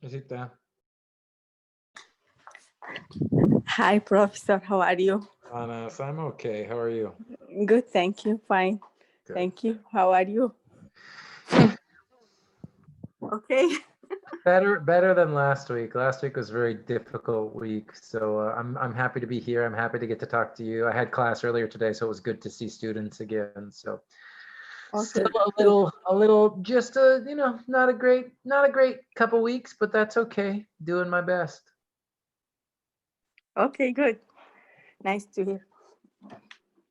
Is it there? Hi, Professor. How are you? Anas, I'm okay. How are you? Good, thank you. Fine. Good. Thank you. How are you? Okay. Better than last week. Last week was a very difficult week, so I'm happy to be here. I'm happy to get to talk to you. I had class earlier today, so it was good to see students again. So still Okay. a little, just a not a great couple weeks, but that's okay. Doing my best. Okay, good. Nice to hear.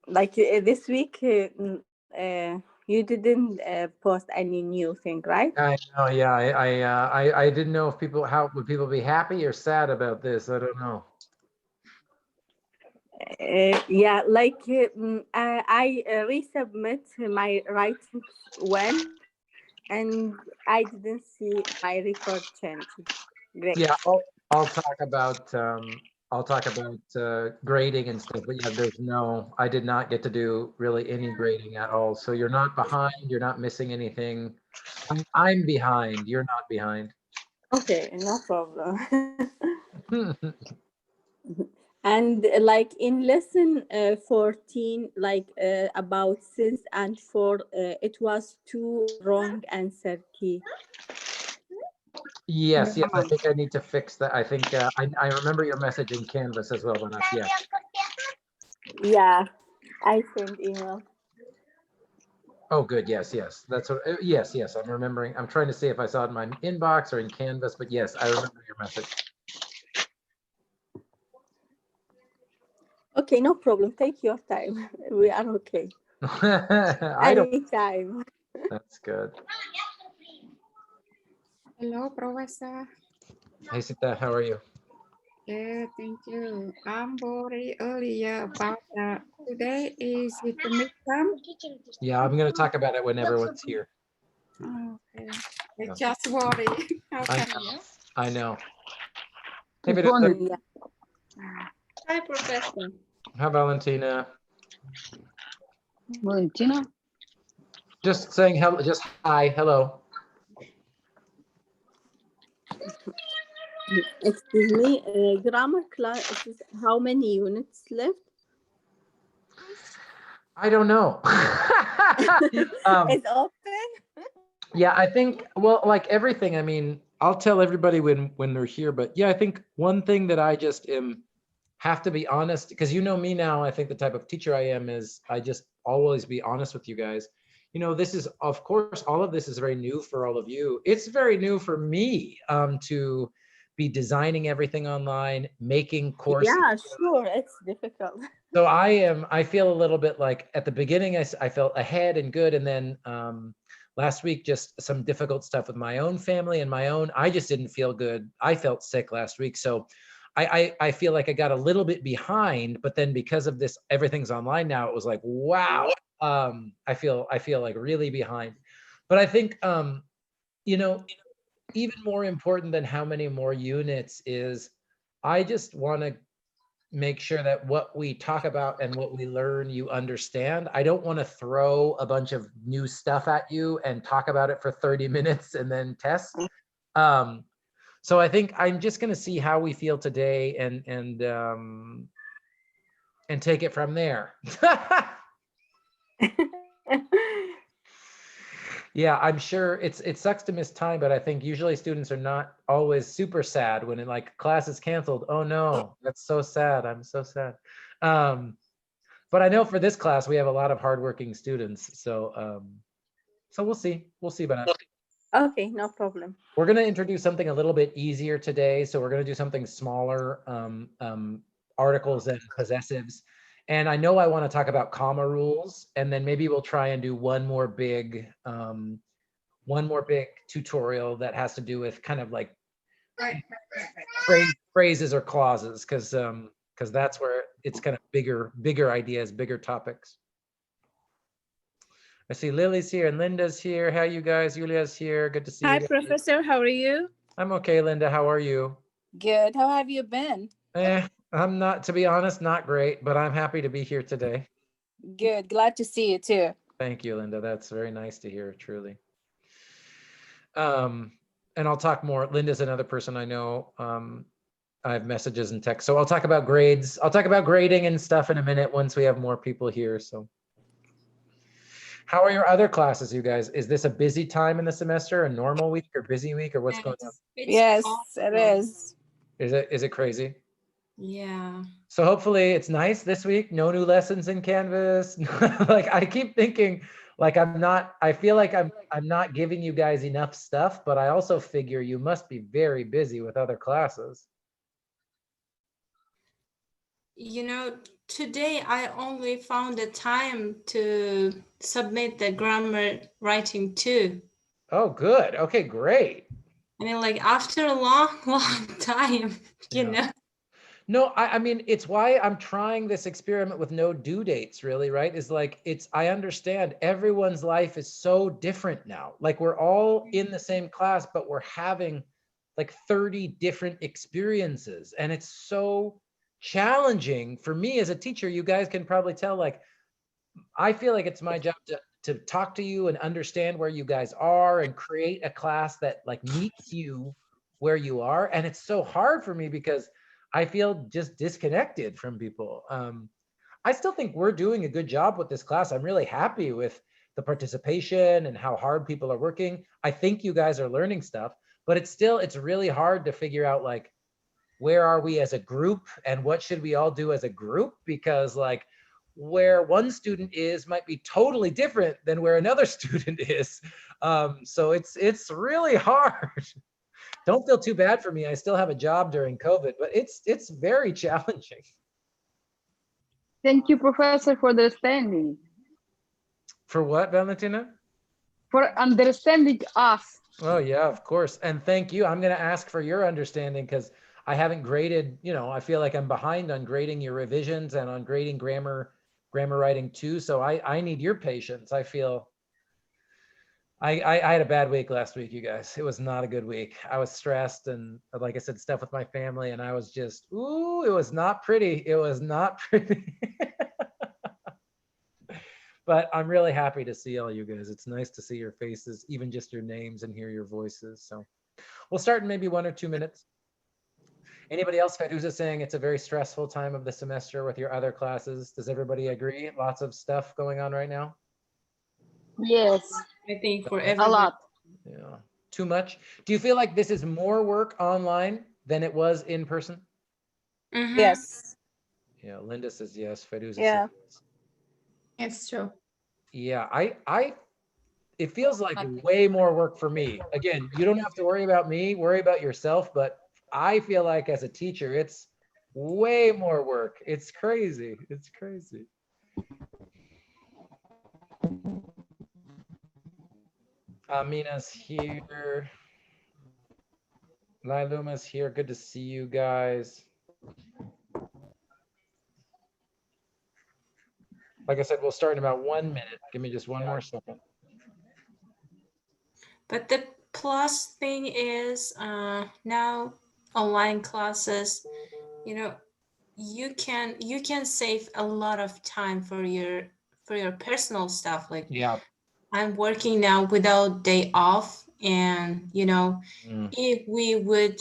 Like this week, you didn't post any new thing, right? I know, yeah. I didn't know if how would people be happy or sad about this. I don't know. Yeah, like I resubmit my writings when, and I didn't see my record change. Great. Yeah, I'll talk about grading and stuff, but yeah, I did not get to do really any grading at all. So you're not behind, you're not missing anything. I'm behind, you're not behind. Okay, no problem. And like in lesson 14, like about since and for, it was two wrong answer key. Yes, I think I need to fix that. I think I remember your message in Canvas as well, Manas. Yes. Yeah, I sent email. Oh, good. Yes. That's what. Yes. I'm remembering. I'm trying to see if I saw it in my inbox or in Canvas, but yes, I remember your message. Okay, no problem. Take your time. We are okay. I don't. Anytime. That's good. Hello, Professor. Hey, Sita, how are you? Yeah, thank you. I'm very earlier about today is it the midterm? Yeah, I'm going to talk about it when everyone's here. Oh, okay. I Yeah. just worry. How I can know. you? I know. Hey, Good Vanessa. morning. Yeah. Hi, Professor. Hi, Valentina. Valentina. Just saying hello. Just hi. Hello. Excuse me. Grammar class. How many units left? I don't know. um, It's open. yeah, I think, well, like everything, I mean, I'll tell everybody when they're here, but yeah, I think one thing that I just have to be honest, because you know me now, I think the type of teacher I am is I just always be honest with you guys. This is, of course, all of this is very new for all of you. It's very new for me to be designing everything online, making courses. Yeah, sure. It's difficult. So I feel a little bit like at the beginning, I felt ahead and good. And then last week, just some difficult stuff with my own family and I just didn't feel good. I felt sick last week. So I feel like I got a little bit behind, but then because of this, everything's online now. It was like, wow. I feel like really behind, but I think, you know, even more important than how many more units is I just want to make sure that what we talk about and what we learn, you understand. I don't want to throw a bunch of new stuff at you and talk about it for 30 minutes and then test. Um, so I think I'm just going to see how we feel today and take it from there. Yeah, I'm sure it sucks to miss time, but I think usually students are not always super sad when class is canceled. Oh no, that's so sad. I'm so sad. Um, but I know for this class we have a lot of hardworking students, so we'll see about it. Okay, no problem. We're going to introduce something a little bit easier today, so we're going to do something smaller, articles and possessives. And I know I want to talk about comma rules, and then maybe we'll try and do one more big tutorial that has to do with kind of like Right. phrases or clauses, because that's where it's kind of bigger ideas, bigger topics. I see Lily's here and Linda's here. How you guys? Julia's here. Good to see you Hi, guys. Professor. How are you? I'm okay, Linda. How are you? Good. How have you been? I'm not, to be honest, not great, but I'm happy to be here today. Good. Glad to see you too. Thank you, Linda. That's very nice to hear, truly. Um, and I'll talk more. Linda's another person I know. I have messages and text. So I'll talk about grades. I'll talk about grading and stuff in a minute once we have more people here. So how are your other classes, you guys? Is this a busy time in the semester, a normal week or busy week, or what's going on? Yes, it is. Is it crazy? Yeah. So hopefully it's nice this week. No new lessons in Canvas. Like I keep thinking, like I feel like I'm not giving you guys enough stuff, but I also figure you must be very busy with other classes. You know, today I only found the time to submit the grammar writing too. Oh, good. Okay, great. I mean, like after a long, long time, you Yeah. know. No, I mean, it's why I'm trying this experiment with no due dates, really, right? Is like, I understand everyone's life is so different now. Like we're all in the same class, but we're having like 30 different experiences. And it's so challenging for me as a teacher. You guys can probably tell, like, I feel like it's my job to talk to you and understand where you guys are and create a class that like meets you where you are. And it's so hard for me because I feel just disconnected from people. I still think we're doing a good job with this class. I'm really happy with the participation and how hard people are working. I think you guys are learning stuff, but it's really hard to figure out like, where are we as a group and what should we all do as a group? Because like where one student is might be totally different than where another student is. So it's really hard. Don't feel too bad for me. I still have a job during COVID, but it's very challenging. Thank you, Professor, for understanding. For what, Valentina? For understanding us. Oh yeah, of course. And thank you. I'm going to ask for your understanding because I haven't graded, I feel like I'm behind on grading your revisions and on grading grammar writing too. So I need your patience. I feel I had a bad week last week, you guys. It was not a good week. I was stressed and like I said, stuff with my family, and I was just, ooh, it was not pretty. It was not pretty. But I'm really happy to see all you guys. It's nice to see your faces, even just your names, and hear your voices. So we'll start in maybe 1 or 2 minutes. Anybody else? Feduza saying it's a very stressful time of the semester with your other classes. Does everybody agree? Lots of stuff going on right now? Yes. I think for A everyone. lot. Yeah. Too much? Do you feel like this is more work online than it was in person? Mhm. Yes. Yeah, Linda says yes. Feduza Yeah. says yes. It's true. Yeah, it feels like way more work for me. Again, you don't have to worry about me, worry about yourself, but I feel like as a teacher, it's way more work. It's crazy. It's crazy. Amina's here. Lailuma's here. Good to see you guys. Like I said, we'll start in about 1 minute. Give me just one more second. But the plus thing is now online classes, you can save a lot of time for your personal stuff. Like Yeah. I'm working now without day off, and Mm. if we would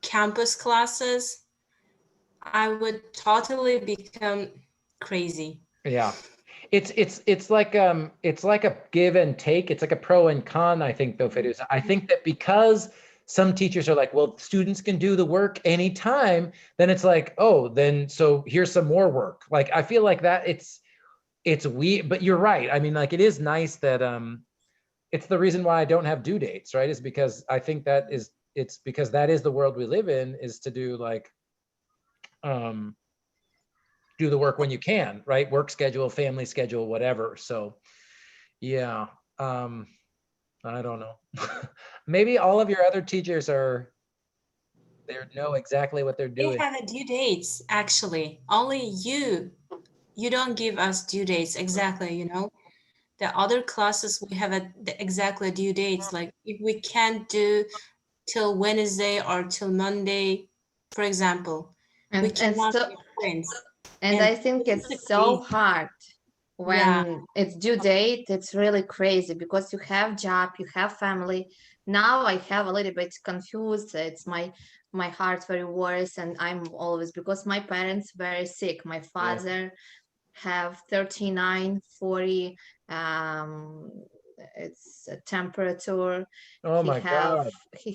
campus classes, I would totally become crazy. Yeah. It's like a give and take. It's like a pro and con, I think, though, Feduza. I think that because some teachers are like, well, students can do the work anytime, then it's like, oh, then so here's some more work. Like I feel like that it's weird, but you're right. I mean, like it is nice that it's the reason why I don't have due dates, right? Is because I think it's because that is the world we live in, is to do like do the work when you can, right? Work schedule, family schedule, whatever. So yeah, I don't know. Maybe all of your other teachers they know exactly what they're They doing. have a due dates, actually. Only you don't give us due dates exactly, The other classes we have the exactly due dates. Like if we can't do till Wednesday or till Monday, for example, we And cannot so, make friends. and I think this is the it's so crazy. hard Yeah. when it's due date. It's really crazy because you have job, you have family. now I have a little bit confused. It's my heart very worse, and I'm always, because my parents very sick. My father have 39, 40. It's a temperature. Oh my God. He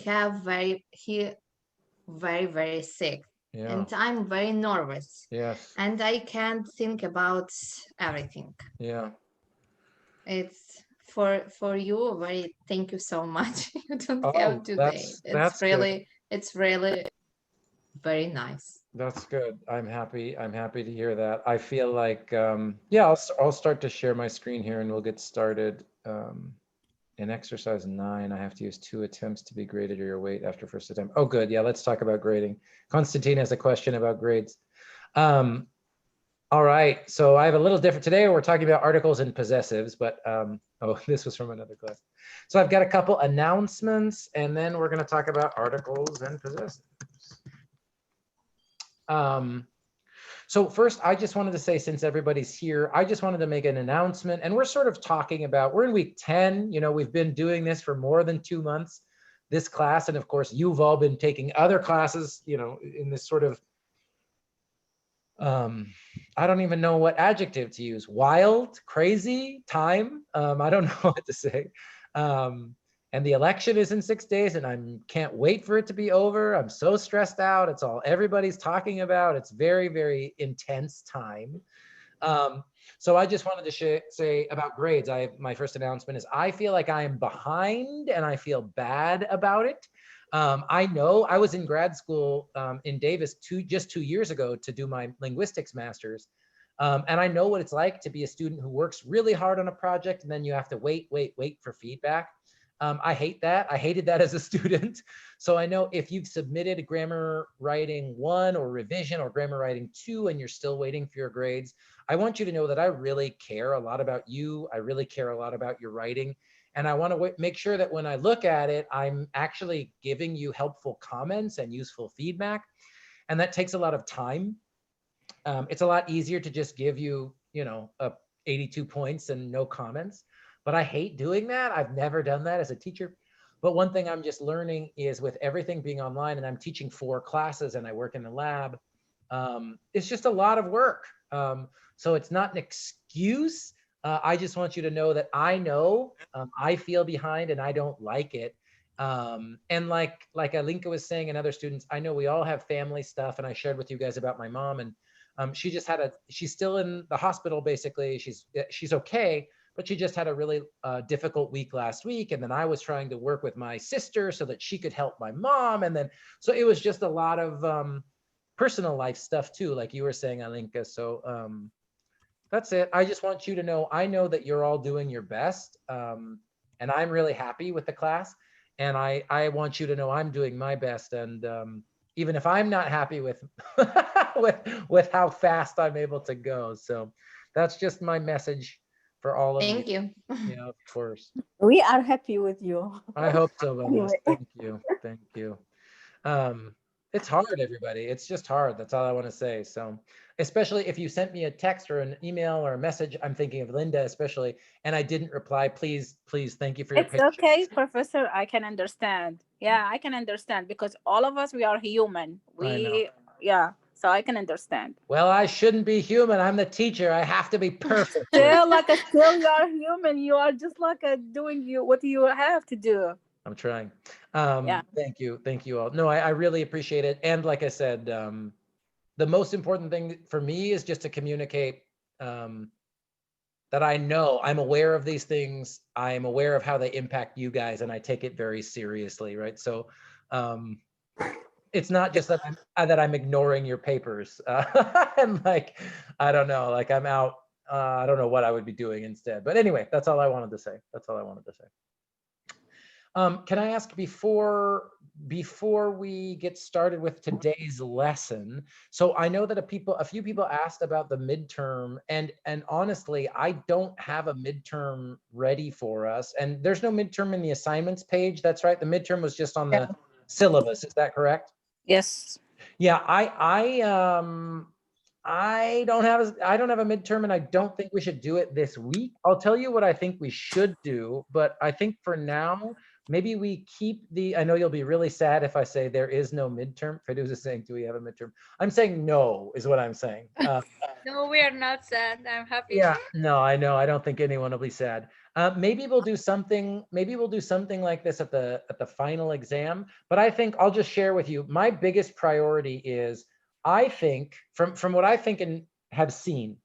very very sick, Yeah. and I'm very nervous, Yes. and I can't think about everything. Yeah. It's for you. Very thank you so much. You don't have Oh, today. that's good. It's really very nice. That's good. I'm happy. I'm happy to hear that. I feel like, yeah, I'll start to share my screen here and we'll get started. In exercise 9, I have to use 2 attempts to be graded or your weight after first attempt. Oh, good. Yeah, let's talk about grading. Constantine has a question about grades. All right. So I have a little different today. We're talking about articles and possessives, but oh, this was from another class. So I've got a couple announcements, and then we're going to talk about articles and possessives. So first, I just wanted to say, since everybody's here, I just wanted to make an announcement. And we're sort of talking about, we're in week 10. You know, we've been doing this for more than 2 months, this class. And of course, you've all been taking other classes, you know, in this sort of, I don't even know what adjective to use. Wild, crazy time. I don't know what to say. And the election is in 6 days, and I can't wait for it to be over. I'm so stressed out. It's all everybody's talking about. It's very, very intense time. So I just wanted to say about grades. My first announcement is I feel like I am behind, and I feel bad about it. I know I was in grad school in Davis just 2 years ago to do my linguistics master's. And I know what it's like to be a student who works really hard on a project, and then you have to wait for feedback. I hate that. I hated that as a student. So I know if you've submitted a grammar writing 1 or revision or grammar writing 2 and you're still waiting for your grades, I want you to know that I really care a lot about you. I really care a lot about your writing. And I want to make sure that when I look at it, I'm actually giving you helpful comments and useful feedback. And that takes a lot of time. It's a lot easier to just give you, 82 points and no comments. But I hate doing that. I've never done that as a teacher. But one thing I'm just learning is with everything being online, and I'm teaching 4 classes and I work in the lab, it's just a lot of work. So it's not an excuse. I just want you to know that I know I feel behind and I don't like it. And like Alinka was saying and other students, I know we all have family stuff, and I shared with you guys about my mom, and she's still in the hospital basically. She's okay, but she just had a really difficult week last week. And then I was trying to work with my sister so that she could help my mom. And then, so it was just a lot of personal life stuff too, like you were saying, Alinka. So that's it. I just want you to know, I know that you're all doing your best. And I'm really happy with the class. And I want you to know I'm doing my best. And even if I'm not happy with, with how fast I'm able to go. So that's just my message for all of you. Thank you. Yeah, of course. We are happy with you. I hope so, Vanessa. Anyway. Thank you. Thank you. It's hard, everybody. It's just hard. That's all I want to say. So, especially if you sent me a text or an email or a message, I'm thinking of Linda especially, and I didn't reply, please, thank you for your It's patience. okay, Professor. I can understand. Yeah, I can understand because all of us, we are human. Yeah, so I can understand. Well, I shouldn't be human. I'm the teacher. I have to be perfect. Still you are human. You are just doing what you have to do. I'm trying. Yeah. Thank you all. No, I really appreciate it. And like I said, the most important thing for me is just to communicate that I know I'm aware of these things. I'm aware of how they impact you guys, and I take it very seriously, right? So it's not just that I'm ignoring your papers and like, I don't know, like I'm out. I don't know what I would be doing instead. But anyway, that's all I wanted to say. That's all I wanted to say. Can I ask before we get started with today's lesson? So I know that a few people asked about the midterm, and honestly, I don't have a midterm ready for us. And there's no midterm in the assignments page. That's right. The midterm was just on the syllabus. Is that correct? Yes. Yeah. I don't have a midterm, and I don't think we should do it this week. I'll tell you what I think we should do, but I think for now maybe we keep the, I know you'll be really sad if I say there is no midterm. Feduz is saying, do we have a midterm? I'm saying no, is what I'm saying. No, we are not sad. I'm happy. Yeah, no, I know. I don't think anyone will be sad. Maybe we'll do something. Maybe we'll do something like this at the final exam. But I think I'll just share with you. My biggest priority is, I think from what I think and have seen,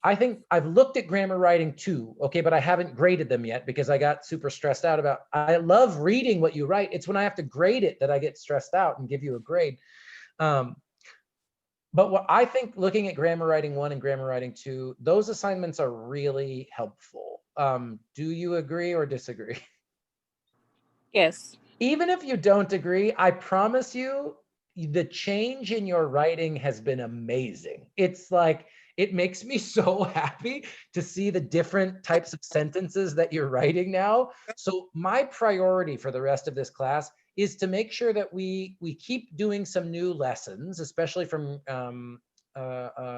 I think I've looked at grammar writing too. Okay, but I haven't graded them yet because I got super stressed out about. I love reading what you write. It's when I have to grade it that I get stressed out and give you a grade. But what I think, looking at grammar writing 1 and grammar writing 2, those assignments are really helpful. Do you agree or disagree? Yes. Even if you don't agree, I promise you, the change in your writing has been amazing. It's like, it makes me so happy to see the different types of sentences that you're writing now. So my priority for the rest of this class is to make sure that we keep doing some new lessons, especially from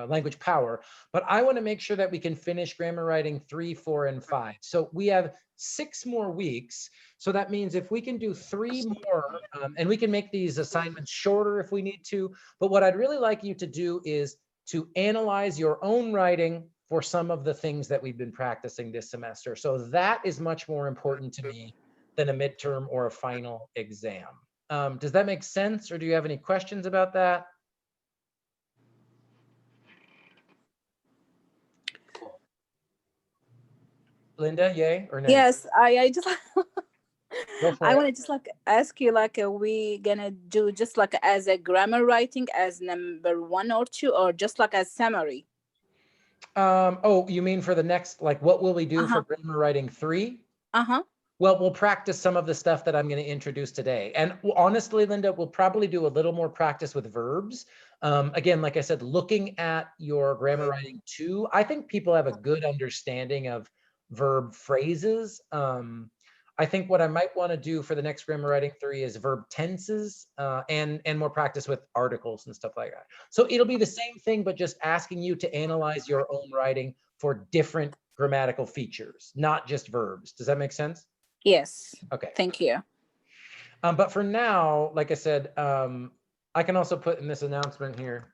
language power. But I want to make sure that we can finish grammar writing 3, 4, and 5. So we have 6 more weeks. So that means if we can do 3 more, and we can make these assignments shorter if we need to. But what I'd really like you to do is to analyze your own writing for some of the things that we've been practicing this semester. So that is much more important to me than a midterm or a final exam. Does that make sense, or do you have any questions about that? Linda, yay or nay? Yes, I just Go for I it. want to just like ask you, like, are we gonna do just like as a grammar writing as number 1 or 2, or just like as summary? Oh, you mean for the next, like, what will we do for Uh-huh. grammar writing 3? Uh-huh. Well, we'll practice some of the stuff that I'm going to introduce today. And honestly, Linda, we'll probably do a little more practice with verbs. Again, like I said, looking at your grammar writing 2, I think people have a good understanding of verb phrases. I think what I might want to do for the next grammar writing 3 is verb tenses, and more practice with articles and stuff like that. So it'll be the same thing, but just asking you to analyze your own writing for different grammatical features, not just verbs. Does that make sense? Yes. Okay. Thank you. But for now, like I said, I can also put in this announcement here.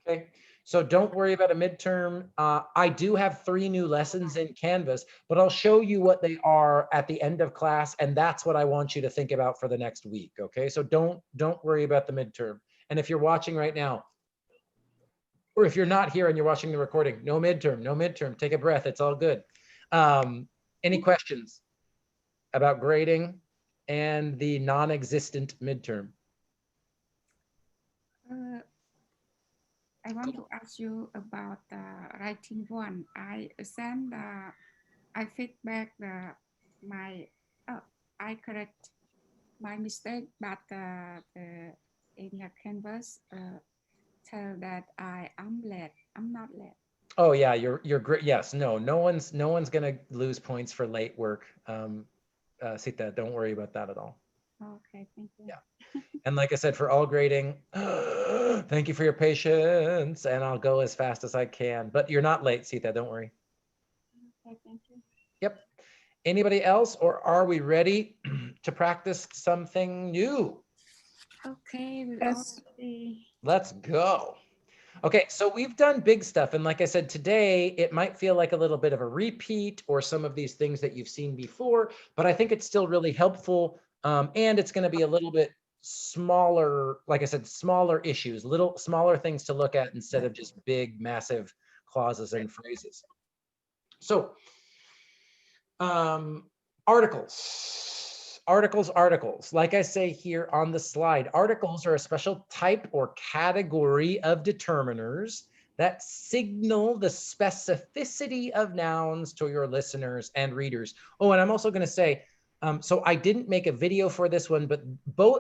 Okay. So don't worry about a midterm. I do have 3 new lessons in Canvas, but I'll show you what they are at the end of class. And that's what I want you to think about for the next week. Okay. So don't worry about the midterm. And if you're watching right now, or if you're not here and you're watching the recording, no midterm, no midterm, take a breath. It's all good. Any questions about grading and the non-existent midterm? I want to ask you about the writing 1. I send I feedback I correct my mistake, but in the Canvas tell that I am late. I'm not late. Oh yeah, you're great. Yes, no one's gonna lose points for late work. Sita, don't worry about that at all. Okay, thank you. Yeah. And like I said, for all grading, thank you for your patience, and I'll go as fast as I can. But you're not late, Sita, don't worry. Okay, thank you. Yep. Anybody else, or are we ready to practice something new? Okay, Yes. Let's go. Okay, so we've done big stuff. And like I said, today, it might feel like a little bit of a repeat or some of these things that you've seen before, but I think it's still really helpful. And it's going to be a little bit smaller, like I said, smaller issues, little smaller things to look at instead of just big, massive clauses and phrases. So articles. Like I say here on the slide, articles are a special type or category of determiners that signal the specificity of nouns to your listeners and readers. Oh, and I'm also going to say, so I didn't make a video for this one, but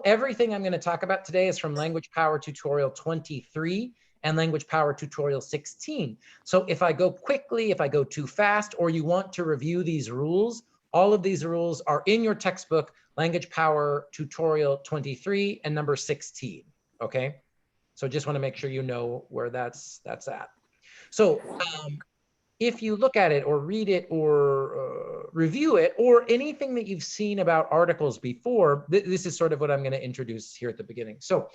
everything I'm going to talk about today is from Language Power Tutorial 23 and Language Power Tutorial 16. So if I go quickly, if I go too fast, or you want to review these rules, all of these rules are in your textbook, Language Power Tutorial 23 and number 16, okay? So just want to make sure you know where that's at. So if you look at it or read it or review it or anything that you've seen about articles before, this is sort of what I'm going to introduce here at the beginning. So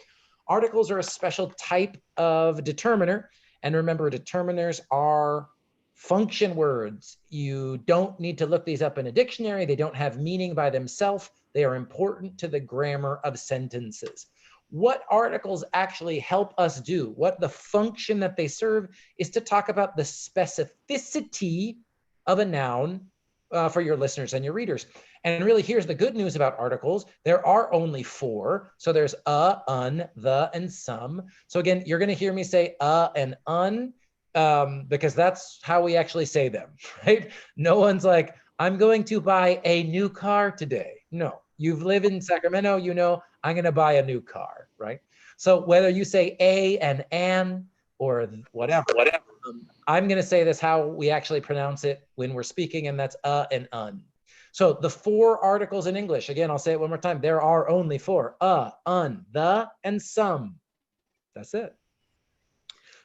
articles are a special type of determiner. And remember, determiners are function words. You don't need to look these up in a dictionary. They don't have meaning by themselves. They are important to the grammar of sentences. What articles actually help us do, what the function that they serve is to talk about the specificity of a noun for your listeners and your readers. And really, here's the good news about articles. There are only 4. So there's un, the, and some. So again, you're going to hear me say and un because that's how we actually say them, right? No one's like, I'm going to buy a new car today. No, you've lived in Sacramento, you know, I'm going to buy a new car, right? So whether you say a and an or whatever, I'm going to say this how we actually pronounce it when we're speaking, and that's and un. So the 4 articles in English, again, I'll say it one more time. There are only 4, un, the, and some. That's it.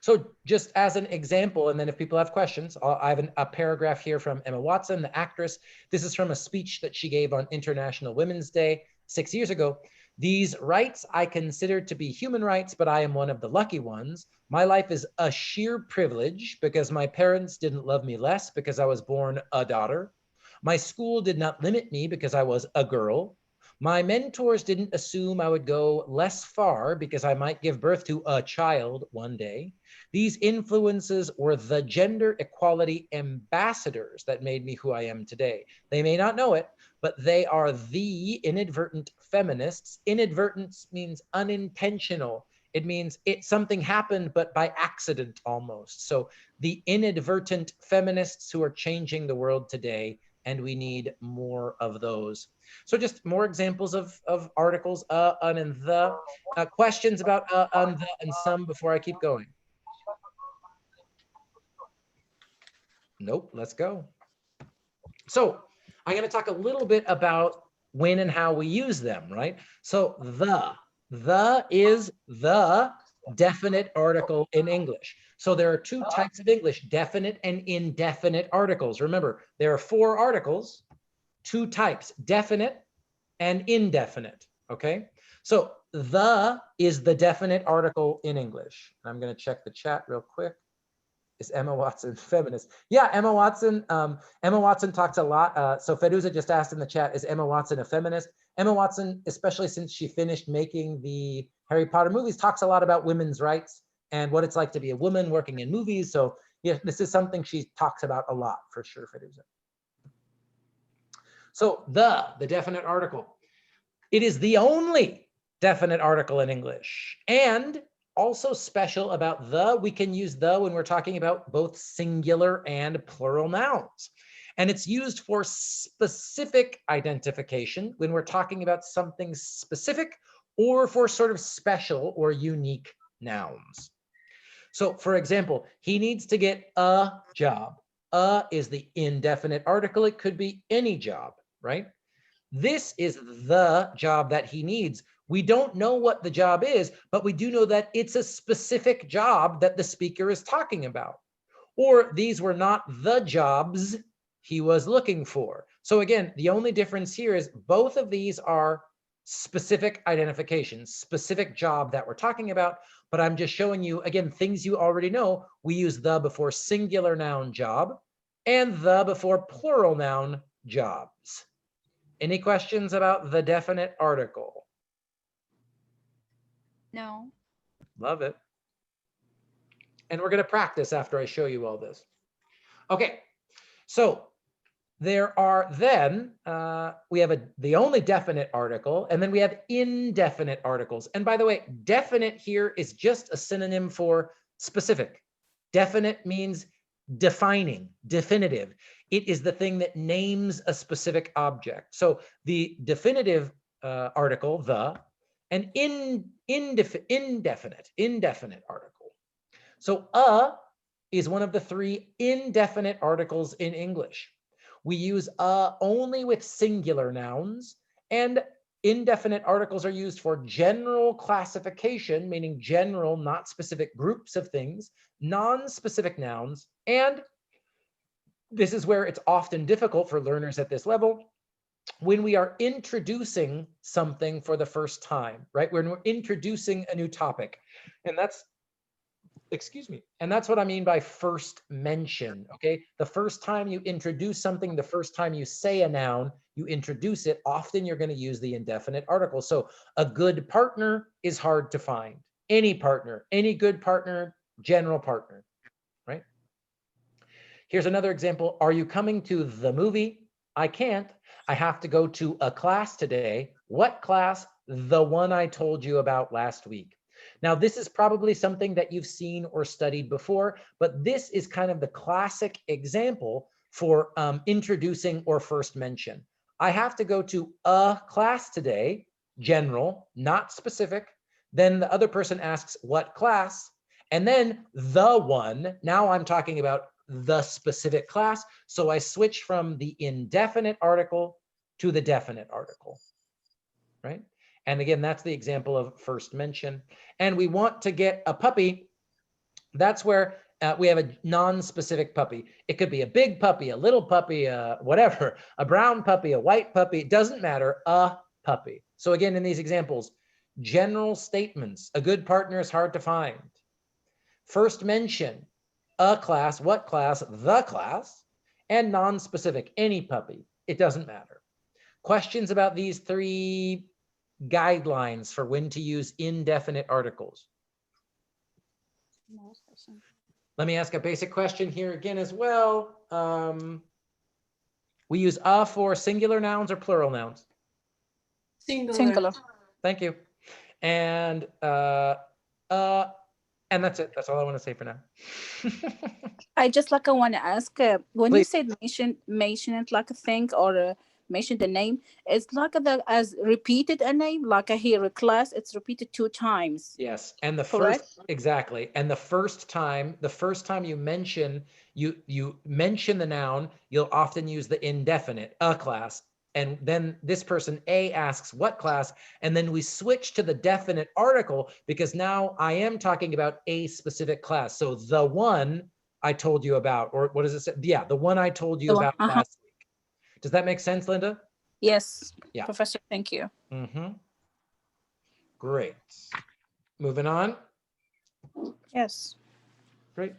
So just as an example, and then if people have questions, I have a paragraph here from Emma Watson, the actress. This is from a speech that she gave on International Women's Day 6 years ago. These rights I consider to be human rights, but I am one of the lucky ones. My life is a sheer privilege because my parents didn't love me less because I was born a daughter. My school did not limit me because I was a girl. My mentors didn't assume I would go less far because I might give birth to a child one day. These influences were the gender equality ambassadors that made me who I am today. They may not know it, but they are the inadvertent feminists. Inadvertence means unintentional. It means something happened, but by accident almost. So the inadvertent feminists who are changing the world today, and we need more of those. So just more examples of articles, un, and the. Questions about un, the, and some before I keep going? Nope, let's go. So I'm going to talk a little bit about when and how we use them, right? So the is the definite article in English. So there are 2 types of English, definite and indefinite articles. Remember, there are 4 articles, 2 types, definite and indefinite, okay? So the is the definite article in English. I'm going to check the chat real quick. Is Emma Watson feminist? Yeah, Emma Watson talks a lot. So Feduza just asked in the chat, is Emma Watson a feminist? Emma Watson, especially since she finished making the Harry Potter movies, talks a lot about women's rights and what it's like to be a woman working in movies. So yeah, this is something she talks about a lot for sure, Feduza. So the definite article. It is the only definite article in English. And also special about the, we can use the when we're talking about both singular and plural nouns. And it's used for specific identification when we're talking about something specific or for sort of special or unique nouns. So for example, he needs to get a job. A is the indefinite article. It could be any job, right? This is the job that he needs. We don't know what the job is, but we do know that it's a specific job that the speaker is talking about. Or these were not the jobs he was looking for. So again, the only difference here is both of these are specific identifications, specific job that we're talking about, but I'm just showing you, again, things you already know. We use the before singular noun job and the before plural noun jobs. Any questions about the definite article? No. Love it. And we're going to practice after I show you all this. Okay, so there are then, we have the only definite article, and then we have indefinite articles. And by the way, definite here is just a synonym for specific. Definite means defining, definitive. It is the thing that names a specific object. So the definitive article, the, and indefinite article. So is one of the 3 indefinite articles in English. We use only with singular nouns, and indefinite articles are used for general classification, meaning general, not specific groups of things, non-specific nouns, and This is where it's often difficult for learners at this level when we are introducing something for the first time, right? When we're introducing a new topic. And that's, excuse me, and that's what I mean by first mention, okay? The first time you introduce something, the first time you say a noun, you introduce it, often you're going to use the indefinite article. So a good partner is hard to find. Any partner, any good partner, general partner, right? Here's another example. Are you coming to the movie? I can't. I have to go to a class today. What class? The one I told you about last week. Now, this is probably something that you've seen or studied before, but this is kind of the classic example for introducing or first mention. I have to go to a class today, general, not specific. Then the other person asks, what class? And then the one, now I'm talking about the specific class. So I switch from the indefinite article to the definite article, right? And again, that's the example of first mention. And we want to get a puppy. That's where we have a non-specific puppy. It could be a big puppy, a little puppy, whatever, a brown puppy, a white puppy, it doesn't matter, a puppy. So again, in these examples, general statements, a good partner is hard to find. First mention, a class, what class, the class, and non-specific, any puppy, it doesn't matter. Questions about these three guidelines for when to use indefinite articles? Let me ask a basic question here again as well. We use a for singular nouns or plural nouns? Singular. Thank you. And that's it. That's all I want to say for now. I just like I want to ask when Please. you said mention it like a thing or mention the name, it's like the as repeated a name, like I hear a class, it's repeated 2 times. Yes, and the Correct? first, exactly, and the first time you mention mention the noun, you'll often use the indefinite, a class, and then this person A asks what class, and then we switch to the definite article because now I am talking about a specific class. So the one I told you about, or what does it say? Yeah, the one I told you about last week. Does that make sense, Linda? Yes. Yeah. Professor, thank you. Great. Moving on. Yes. Great.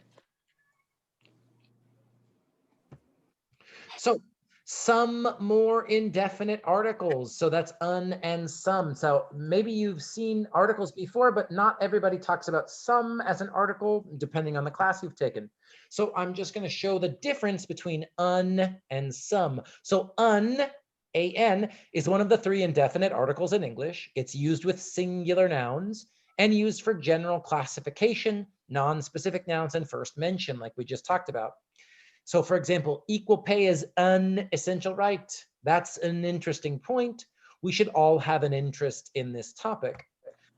So some more indefinite articles. So that's un and some. So maybe you've seen articles before, but not everybody talks about some as an article, depending on the class you've taken. So I'm just going to show the difference between un and some. So un, an, is one of the 3 indefinite articles in English. It's used with singular nouns and used for general classification, non-specific nouns, and first mention, like we just talked about. So for example, equal pay is an essential right. That's an interesting point. We should all have an interest in this topic.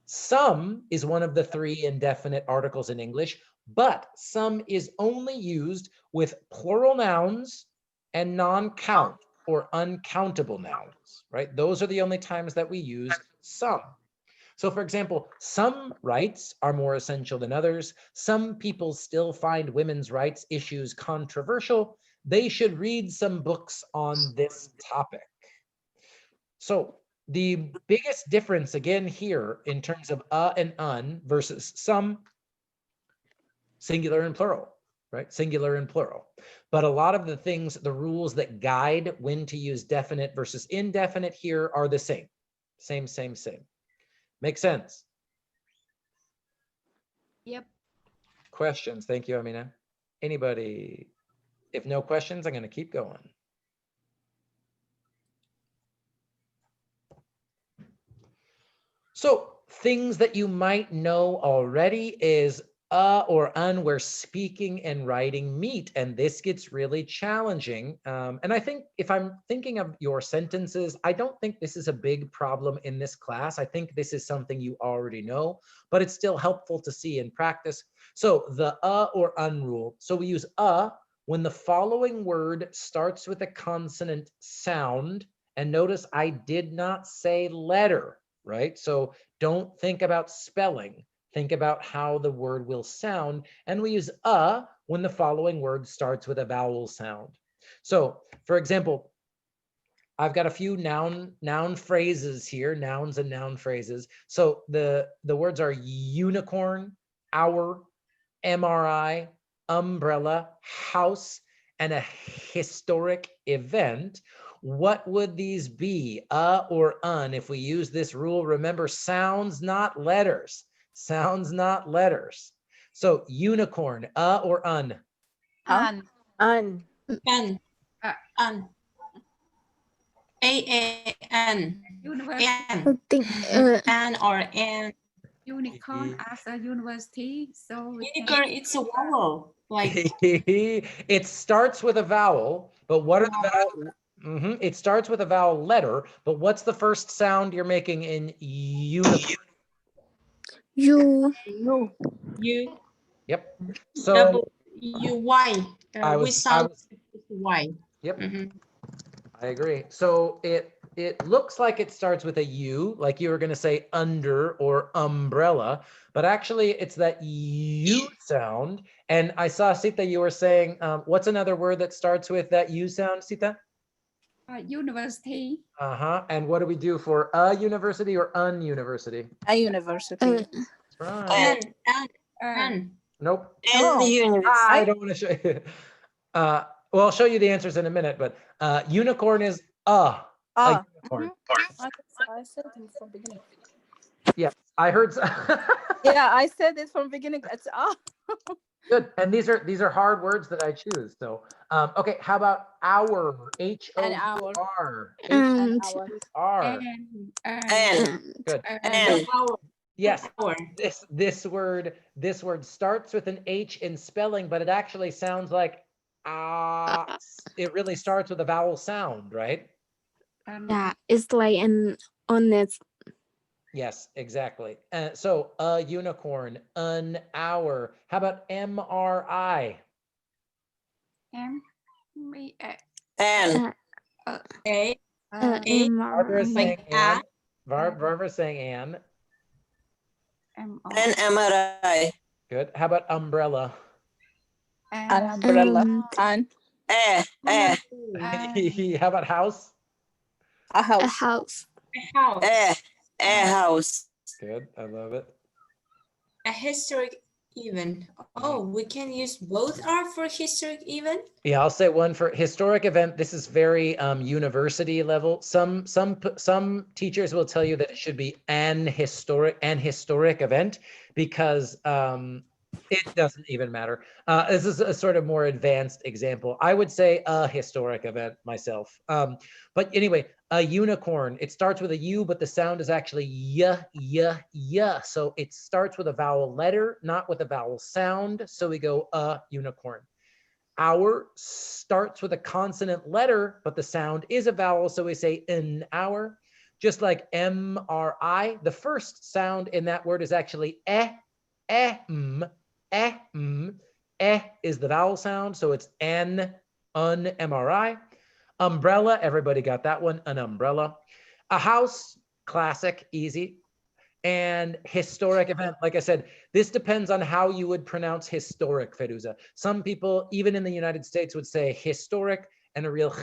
Some is one of the 3 indefinite articles in English, but some is only used with plural nouns and non-count or uncountable nouns, right? Those are the only times that we use some. So for example, some rights are more essential than others. Some people still find women's rights issues controversial. They should read some books on this topic. So the biggest difference again here in terms of and un versus some, singular and plural, right? Singular and plural. But a lot of the things, the rules that guide when to use definite versus indefinite here are the same. Same. Makes sense? Yep. Questions? Thank you, Amina. Anybody? If no questions, I'm going to keep going. So things that you might know already is or un where speaking and writing meet, and this gets really challenging. And I think if I'm thinking of your sentences, I don't think this is a big problem in this class. I think this is something you already know, but it's still helpful to see in practice. So the or un rule. So we use when the following word starts with a consonant sound, and notice I did not say letter, right? So don't think about spelling. Think about how the word will sound. And we use when the following word starts with a vowel sound. So for example, I've got a few noun phrases here, nouns and noun phrases. So the words are unicorn, hour, MRI, umbrella, house, and a historic event. What would these be, or un, if we use this rule? Remember, sounds, not letters. Sounds, not letters. So unicorn, or un? Huh? An. An. An. A-N. University. An. An or an. Unicorn as a university. So we can Unicorn, it's a vowel. Like It starts with a vowel, but what are the vowel? It starts with a vowel letter, but what's the first sound you're making in unicorn? You. you. Yep. So Double U-Y. I We was sound Y. Yep. Mhm. I agree. So it looks like it starts with a U, like you were going to say under or umbrella, but actually it's that U sound. And I saw, Sita, you were saying, what's another word that starts with that U sound, Sita? University. And what do we do for a university or un university? A university. That's right. An. Nope. Oh, I don't want to show you. Well, I'll show you the answers in a minute, but unicorn is a unicorn. I said it from beginning. Yeah, I heard. Yeah, I said it from beginning. It's Good. And these are hard words that I choose. So, okay, how about hour? H-O-U-R. And. H-O-U-R. Good. And. Yes. This word starts with an H in spelling, but it actually sounds like it really starts with a vowel sound, right? Yeah, it's like an honest. Yes, exactly. So a unicorn, an hour. How about MRI? M. A. Barbara is saying Like Anne. Barbara is saying Anne. An MRI. Good. How about umbrella? an umbrella. And How about house? a A house. house. A house. Good. I love it. A historic event. Oh, we can use both R for historic event? Yeah, I'll say one for historic event. This is very university level. Some teachers will tell you that it should be an historic event because it doesn't even matter. This is a sort of more advanced example. I would say a historic event myself. But anyway, a unicorn, it starts with a U, but the sound is actually y. So it starts with a vowel letter, not with a vowel sound. So we go a unicorn. Hour starts with a consonant letter, but the sound is a vowel. So we say an hour. Just like MRI, the first sound in that word is actually is the vowel sound. So it's un MRI. Umbrella, everybody got that one, an umbrella. A house, classic, easy. And historic event, like I said, this depends on how you would pronounce historic, Feruza. Some people, even in the United States, would say historic and a real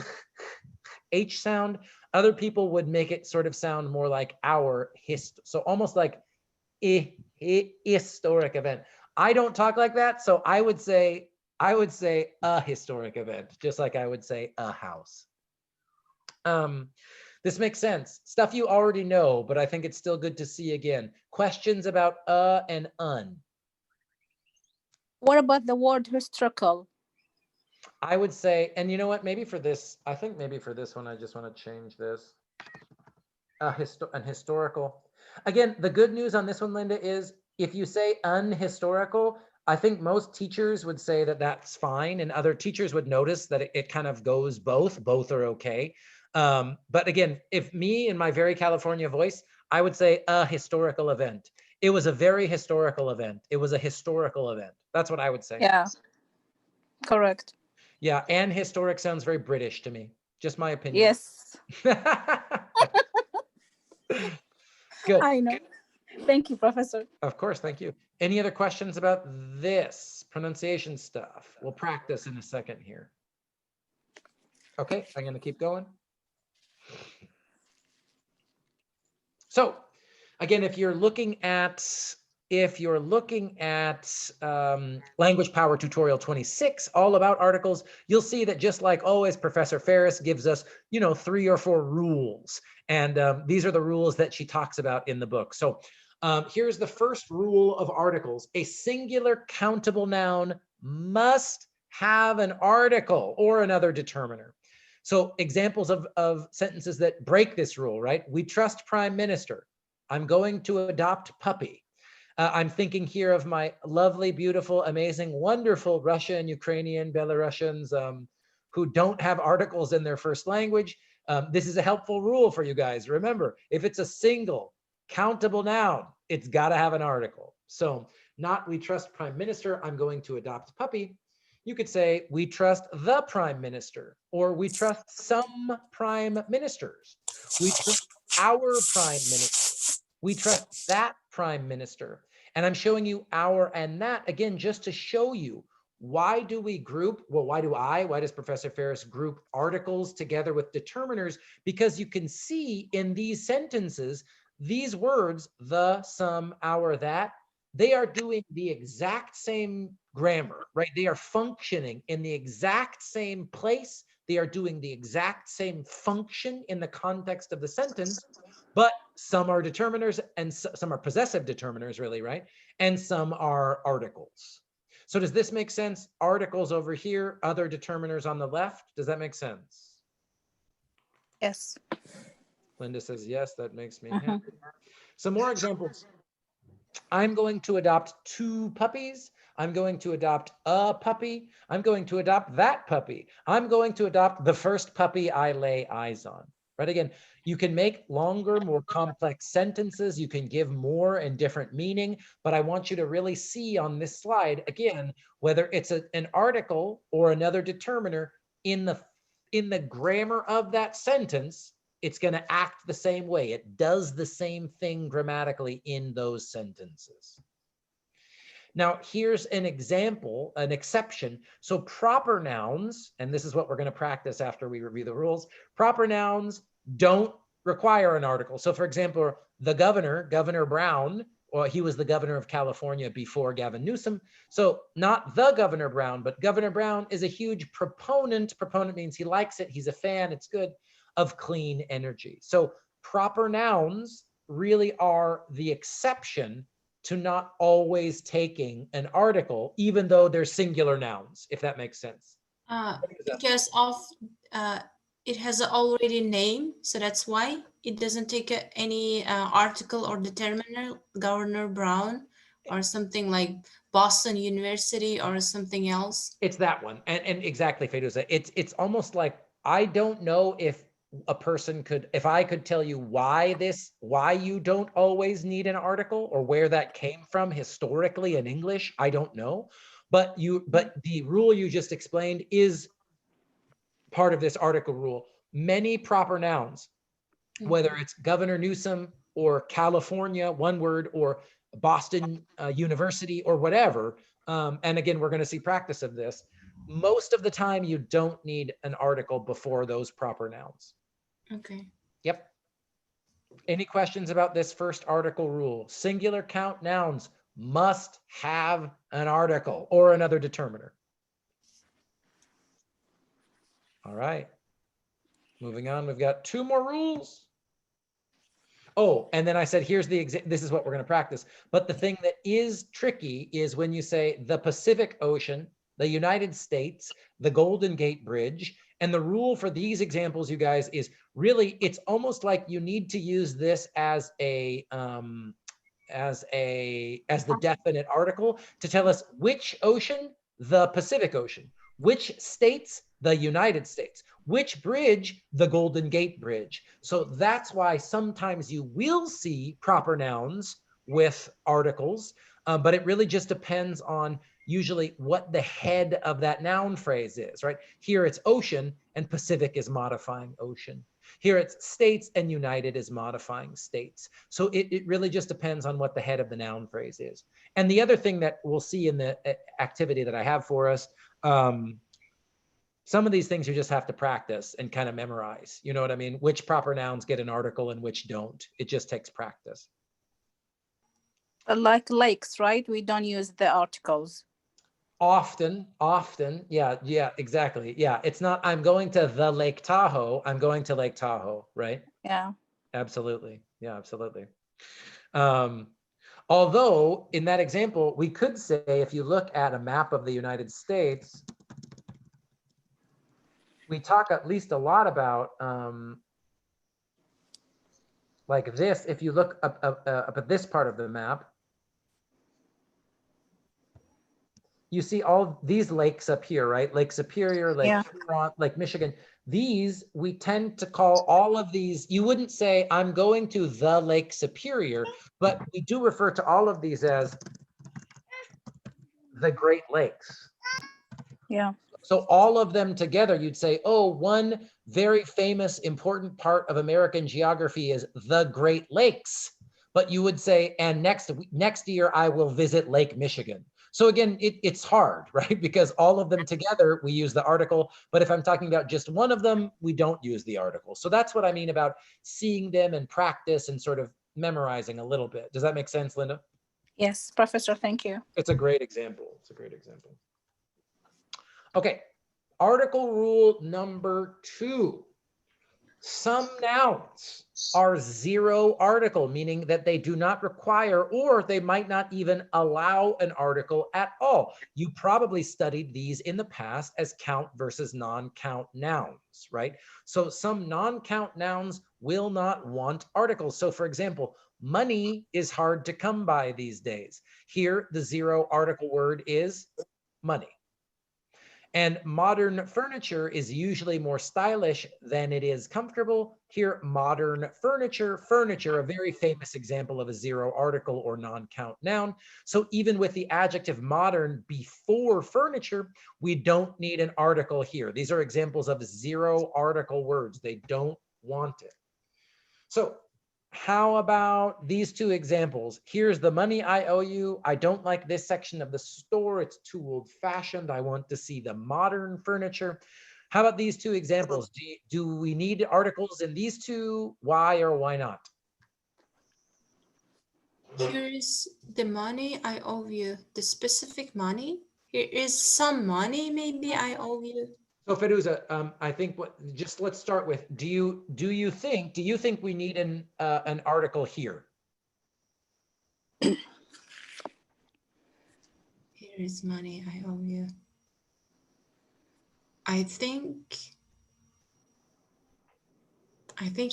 H sound. Other people would make it sort of sound more like our so almost like historic event. I don't talk like that, so I would say a historic event, just like I would say a house. This makes sense. Stuff you already know, but I think it's still good to see again. Questions about and un? What about the word historical? I would say, and you know what, maybe for this, I think maybe for this one, I just want to change this. An historical. Again, the good news on this one, Linda, is if you say unhistorical, I think most teachers would say that that's fine, and other teachers would notice that it kind of goes both are okay. But again, if me in my very California voice, I would say a historical event. It was a very historical event. It was a historical event. That's what I would say. Yeah, correct. Yeah, and historic sounds very British to me. Just my opinion. Yes. Good. I know. Thank you, Professor. Of course, thank you. Any other questions about this pronunciation stuff? We'll practice in a second here. Okay, I'm going to keep going. So again, if you're looking at Language Power Tutorial 26, all about articles, you'll see that just like always, Professor Ferris gives us, 3 or 4 rules. And these are the rules that she talks about in the book. So here's the first rule of articles. A singular countable noun must have an article or another determiner. So examples of sentences that break this rule, right? We trust Prime Minister. I'm going to adopt puppy. I'm thinking here of my lovely, beautiful, amazing, wonderful Russian, Ukrainian, Belarusians who don't have articles in their first language. This is a helpful rule for you guys. Remember, if it's a single countable noun, it's got to have an article. So not we trust Prime Minister, I'm going to adopt puppy. You could say we trust the Prime Minister, or we trust some prime ministers. We trust our Prime Minister. We trust that Prime Minister. And I'm showing you our and that, again, just to show you why do we group, well, why does Professor Ferris group articles together with determiners? Because you can see in these sentences, these words, the, some, our, that, they are doing the exact same grammar, right? They are functioning in the exact same place. They are doing the exact same function in the context of the sentence, but some are determiners and some are possessive determiners, really, right? And some are articles. So does this make sense? Articles over here, other determiners on the left. Does that make sense? Yes. Linda says, yes, that makes me happy. Some more examples. I'm going to adopt 2 puppies. I'm going to adopt a puppy. I'm going to adopt that puppy. I'm going to adopt the first puppy I lay eyes on. Right? Again, you can make longer, more complex sentences. You can give more and different meaning, but I want you to really see on this slide, again, whether it's an article or another determiner in the grammar of that sentence, it's going to act the same way. It does the same thing grammatically in those sentences. Now, here's an example, an exception. So proper nouns, and this is what we're going to practice after we review the rules, proper nouns don't require an article. So for example, the governor, Governor Brown, or he was the governor of California before Gavin Newsom. So not the Governor Brown, but Governor Brown is a huge proponent. Proponent means he likes it, he's a fan, it's good, of clean energy. So proper nouns really are the exception to not always taking an article, even though they're singular nouns, if that makes sense. Because of it has already name, so that's why it doesn't take any article or determiner, Governor Brown, or something like Boston University or something else. It's that one, and exactly, Feduza. It's almost like, I don't know if a person could, if I could tell you why you don't always need an article, or where that came from historically in English, I don't know. But the rule you just explained is part of this article rule. Many proper nouns, whether it's Governor Newsom or California, one word, or Boston University or whatever, and again, we're going to see practice of this, most of the time you don't need an article before those proper nouns. Okay. Yep. Any questions about this first article rule? Singular count nouns must have an article or another determiner. All right. Moving on, we've got 2 more rules. Oh, and then I said, here's this is what we're going to practice. But the thing that is tricky is when you say the Pacific Ocean, the United States, the Golden Gate Bridge. And the rule for these examples, you guys, is really, it's almost like you need to use this as the definite article to tell us which ocean, the Pacific Ocean, which states, the United States, which bridge, the Golden Gate Bridge. So that's why sometimes you will see proper nouns with articles, but it really just depends on usually what the head of that noun phrase is, right? Here it's ocean and Pacific is modifying ocean. Here it's states and United is modifying states. So it really just depends on what the head of the noun phrase is. And the other thing that we'll see in the activity that I have for us, Some of these things you just have to practice and kind of memorize. You know what I mean? Which proper nouns get an article and which don't. It just takes practice. Like lakes, right? We don't use the articles. Often, yeah, exactly. Yeah, it's not, I'm going to the Lake Tahoe, I'm going to Lake Tahoe, right? Yeah. Absolutely. Yeah, absolutely. Although in that example, we could say, if you look at a map of the United States, we talk at least a lot about like this. If you look up at this part of the map, you see all these lakes up here, right? Lake Superior, Lake Huron, Lake Michigan. These, we tend to call all of these, you wouldn't say, I'm going to the Lake Superior, but we do refer to all of these as the Great Lakes. Yeah. So all of them together, you'd say, oh, one very famous, important part of American geography is the Great Lakes. But you would say, and next year I will visit Lake Michigan. So again, it's hard, right? Because all of them together, we use the article. But if I'm talking about just one of them, we don't use the article. So that's what I mean about seeing them and practice and sort of memorizing a little bit. Does that make sense, Linda? Yes, Professor, thank you. It's a great example. It's a great example. Okay, article rule number 2. Some nouns are zero article, meaning that they do not require, or they might not even allow an article at all. You probably studied these in the past as count versus non-count nouns, right? So some non-count nouns will not want articles. So for example, money is hard to come by these days. Here, the zero article word is money. And modern furniture is usually more stylish than it is comfortable. Here, modern furniture, a very famous example of a zero article or non-count noun. So even with the adjective modern before furniture, we don't need an article here. These are examples of zero article words. They don't want it. So how about these 2 examples? Here's the money I owe you. I don't like this section of the store. It's too old-fashioned. I want to see the modern furniture. How about these 2 examples? Do we need articles in these 2? Why or why not? Here's the money I owe you. The specific money. Here is some money maybe I owe you. So Feruza, I think let's start with, do you think we need an article here? Here is money I owe you. I think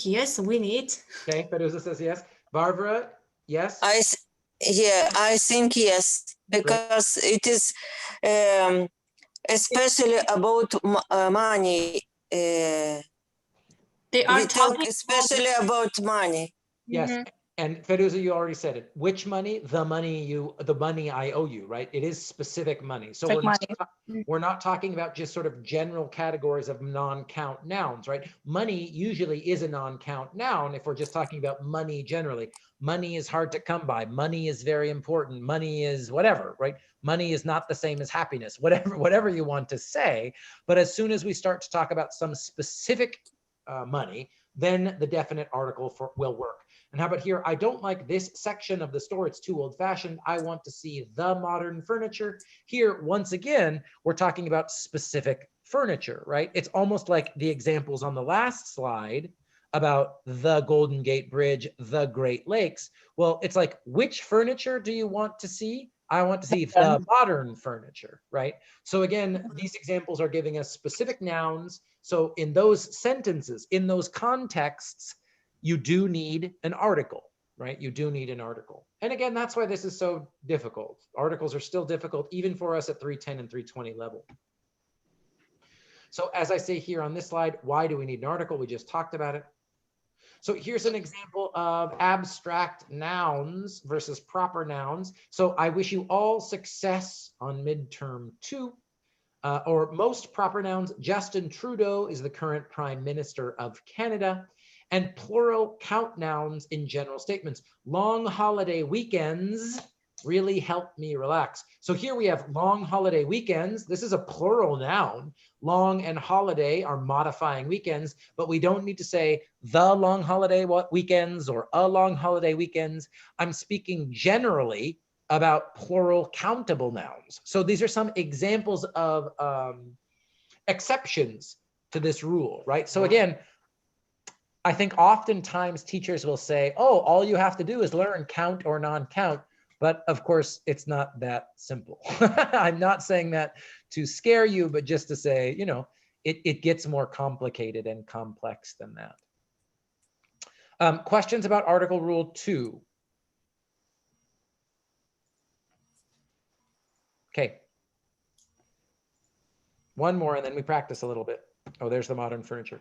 yes, we need. Okay, Feruza says yes. Barbara, yes? I think yes, because it is especially about money. They are we talk especially about money. Yes, and Feruza, you already said it. Which money? The money I owe you, right? It is specific money. So we're not talking about just sort of general categories of non-count nouns, right? Money usually is a non-count noun if we're just talking about money generally. Money is hard to come by. Money is very important. Money is whatever, right? Money is not the same as happiness, whatever you want to say. But as soon as we start to talk about some specific money, then the definite article will work. And how about here? I don't like this section of the store. It's too old-fashioned. I want to see the modern furniture. Here, once again, we're talking about specific furniture, right? It's almost like the examples on the last slide about the Golden Gate Bridge, the Great Lakes. Well, it's like, which furniture do you want to see? I want to see the modern furniture, right? So again, these examples are giving us specific nouns. So in those sentences, in those contexts, you do need an article, right? You do need an article. And again, that's why this is so difficult. Articles are still difficult, even for us at 310 and 320 level. So as I say here on this slide, why do we need an article? We just talked about it. So here's an example of abstract nouns versus proper nouns. So I wish you all success on midterm 2. Or most proper nouns, Justin Trudeau is the current Prime Minister of Canada. And plural count nouns in general statements. Long holiday weekends really helped me relax. So here we have long holiday weekends. This is a plural noun. Long and holiday are modifying weekends, but we don't need to say the long holiday weekends or a long holiday weekends. I'm speaking generally about plural countable nouns. So these are some examples of exceptions to this rule, right? So again, I think oftentimes teachers will say, oh, all you have to do is learn count or non-count. But of course, it's not that simple. I'm not saying that to scare you, but just to say, you know, it gets more complicated and complex than that. Questions about Article Rule 2? Okay. One more, and then we practice a little bit. Oh, there's the modern furniture.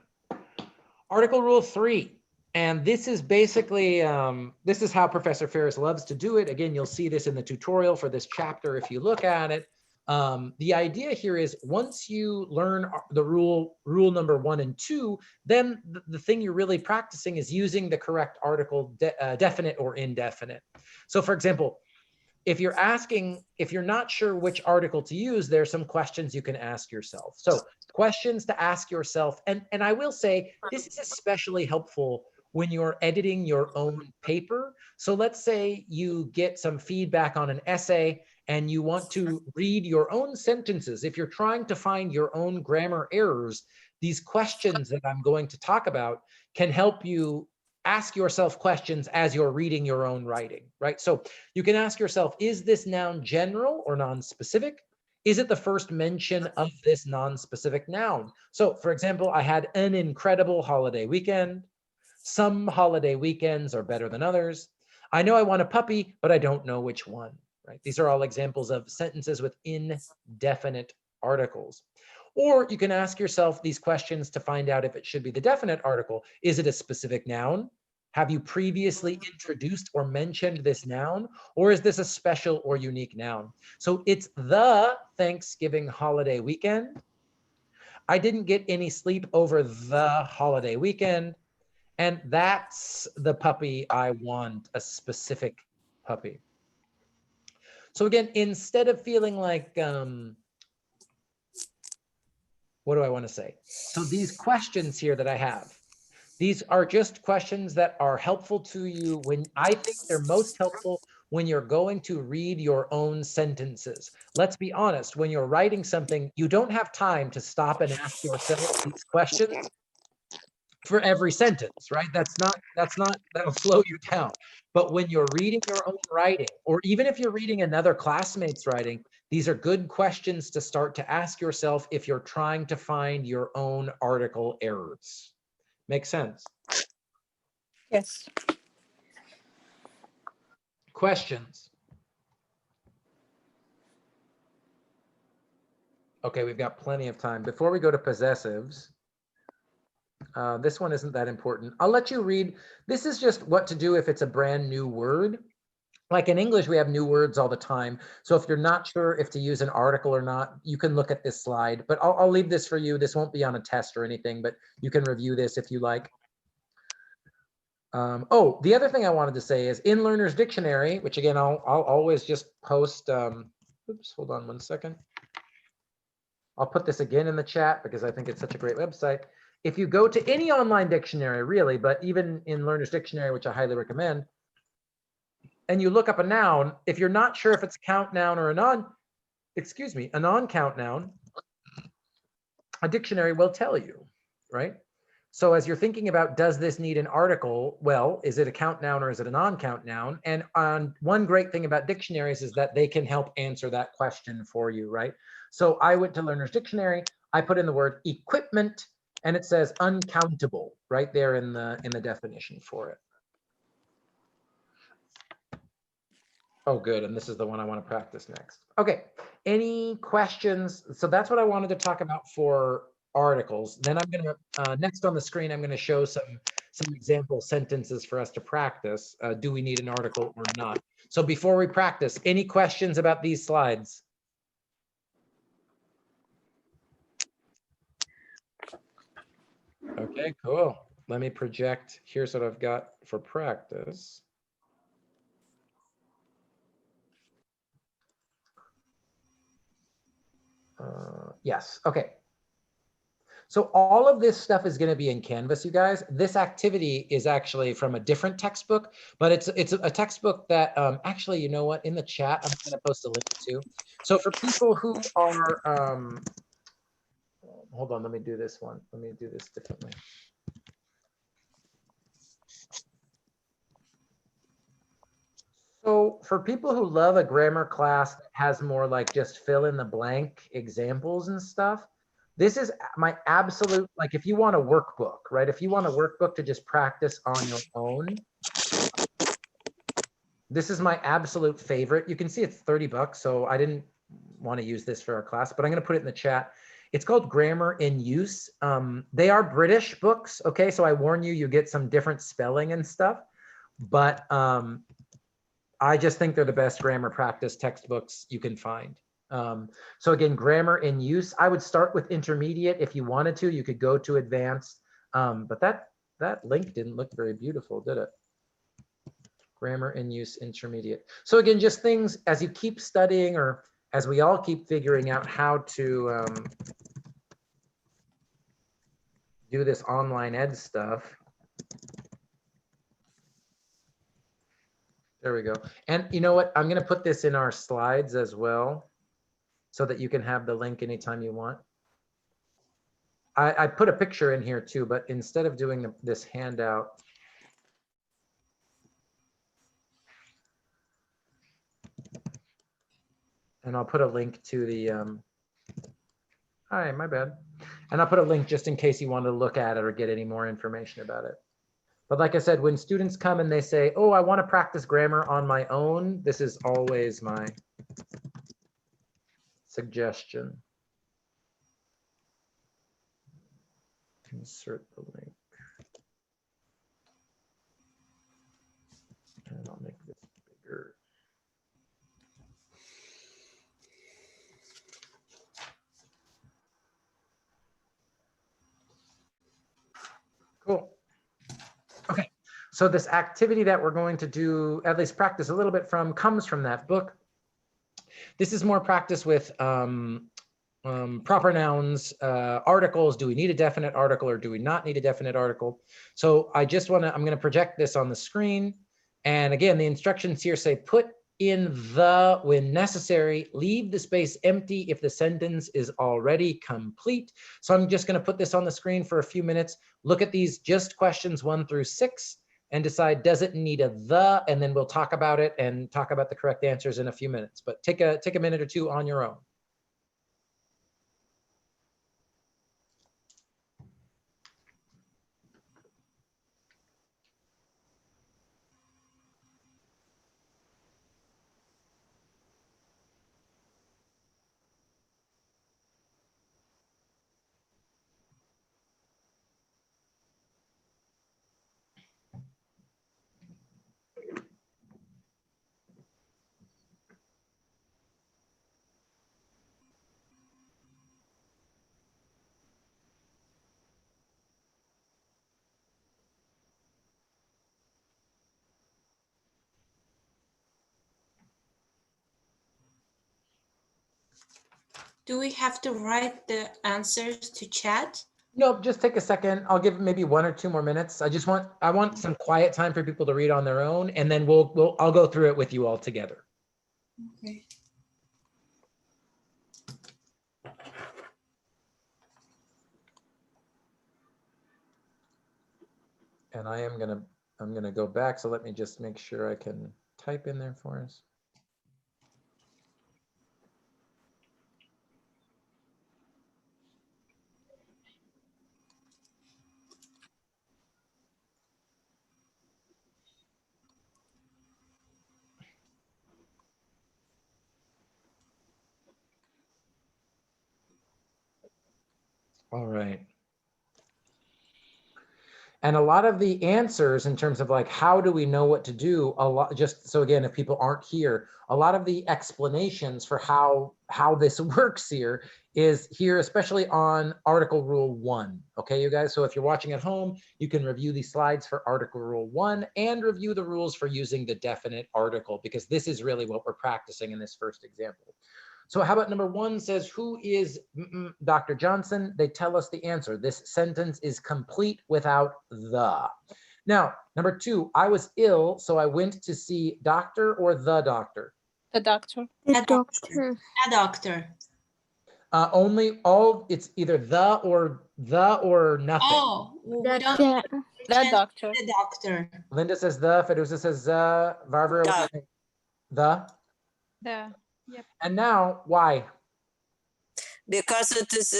Article Rule 3. And this is basically, this is how Professor Ferris loves to do it. Again, you'll see this in the tutorial for this chapter if you look at it. The idea here is once you learn the rule number 1 and 2, then the thing you're really practicing is using the correct article, definite or indefinite. So for example, if you're not sure which article to use, there's some questions you can ask yourself. So questions to ask yourself, and I will say this is especially helpful when you're editing your own paper. So let's say you get some feedback on an essay and you want to read your own sentences. If you're trying to find your own grammar errors, these questions that I'm going to talk about can help you ask yourself questions as you're reading your own writing, right? So you can ask yourself, is this noun general or non-specific? Is it the first mention of this non-specific noun? So for example, I had an incredible holiday weekend. Some holiday weekends are better than others. I know I want a puppy, but I don't know which one, right? These are all examples of sentences with indefinite articles. Or you can ask yourself these questions to find out if it should be the definite article. Is it a specific noun? Have you previously introduced or mentioned this noun? Or is this a special or unique noun? So it's the Thanksgiving holiday weekend. I didn't get any sleep over the holiday weekend. And that's the puppy I want, a specific puppy. So again, instead of feeling like, what do I want to say? So these questions here that I have, these are just questions that are helpful to you when I think they're most helpful when you're going to read your own sentences. Let's be honest, when you're writing something, you don't have time to stop and ask yourself these questions for every sentence, right? That'll slow you down. But when you're reading your own writing, or even if you're reading another classmate's writing, these are good questions to start to ask yourself if you're trying to find your own article errors. Make sense? Yes. Questions? Okay, we've got plenty of time. Before we go to possessives, this one isn't that important. I'll let you read. This is just what to do if it's a brand new word. Like in English, we have new words all the time. So if you're not sure if to use an article or not, you can look at this slide. But I'll leave this for you. This won't be on a test or anything, but you can review this if you like. Oh, the other thing I wanted to say is in Learner's Dictionary, which again, I'll always just post. Oops, hold on one second. I'll put this again in the chat because I think it's such a great website. If you go to any online dictionary, really, but even in Learner's Dictionary, which I highly recommend, and you look up a noun, if you're not sure if it's a count noun or a non-count noun, a dictionary will tell you, right? So as you're thinking about, does this need an article? Well, is it a count noun or is it a non-count noun? And one great thing about dictionaries is that they can help answer that question for you, right? So I went to Learner's Dictionary, I put in the word equipment, and it says uncountable right there in the definition for it. Oh, good. And this is the one I want to practice next. Okay. Any questions? So that's what I wanted to talk about for articles. Then I'm going to, next on the screen, I'm going to show some example sentences for us to practice. Do we need an article or not? So before we practice, any questions about these slides? Okay, cool. Let me project. Here's what I've got for practice. Yes, okay. So all of this stuff is going to be in Canvas, you guys. This activity is actually from a different textbook, but it's a textbook that actually, you know what, in the chat, I'm going to post a link to. So for people who are, hold on, let me do this one. Let me do this differently. So for people who love a grammar class that has more like just fill in the blank examples and stuff, this is my absolute, like if you want a workbook, right? If you want a workbook to just practice on your own, this is my absolute favorite. You can see it's 30 bucks. So I didn't want to use this for our class, but I'm going to put it in the chat. It's called Grammar in Use. They are British books. Okay. So I warn you, you get some different spelling and stuff, but I just think they're the best grammar practice textbooks you can find. So again, Grammar in Use, I would start with intermediate. If you wanted to, you could go to advanced, but that link didn't look very beautiful, did it? Grammar in Use intermediate. So again, just things as you keep studying, or as we all keep figuring out how to do this online ed stuff. There we go. And you know what? I'm going to put this in our slides as well, so that you can have the link anytime you want. I put a picture in here too, but instead of doing this handout, and I'll put a link to the, hi, my bad. And I'll put a link just in case you want to look at it or get any more information about it. But like I said, when students come and they say, oh, I want to practice grammar on my own, this is always my suggestion. Insert the link. And I'll make this bigger. Cool. Okay, so this activity that we're going to do, at least practice a little bit from, comes from that book. This is more practice with proper nouns, articles. Do we need a definite article or do we not need a definite article? So I just want to, I'm going to project this on the screen. And again, the instructions here say put in the when necessary, leave the space empty if the sentence is already complete. So I'm just going to put this on the screen for a few minutes. Look at these just questions 1 through 6 and decide, does it need a the? And then we'll talk about it and talk about the correct answers in a few minutes. But take a minute or two on your own. Do we have to write the answers to chat? Nope, just take a second. I'll give maybe 1 or 2 more minutes. I want some quiet time for people to read on their own, and then I'll go through it with you all together. Okay. And I'm gonna go back. So let me just make sure I can type in there for us. All right. And a lot of the answers in terms of like, how do we know what to do? A lot, just so again, if people aren't here, a lot of the explanations for how this works here is here, especially on Article Rule 1. Okay, you guys. So if you're watching at home, you can review these slides for Article Rule 1 and review the rules for using the definite article, because this is really what we're practicing in this first example. So how about number 1 says, who is Dr. Johnson? They tell us the answer. This sentence is complete without the. Now, number 2, I was ill, so I went to see doctor or the doctor. The doctor. A doctor. A doctor. It's either the or nothing. Oh, we don't The doctor. the doctor. Linda says the, Fedusa says Varvara, what do you think? The? The. Yep. And now, why? Because it is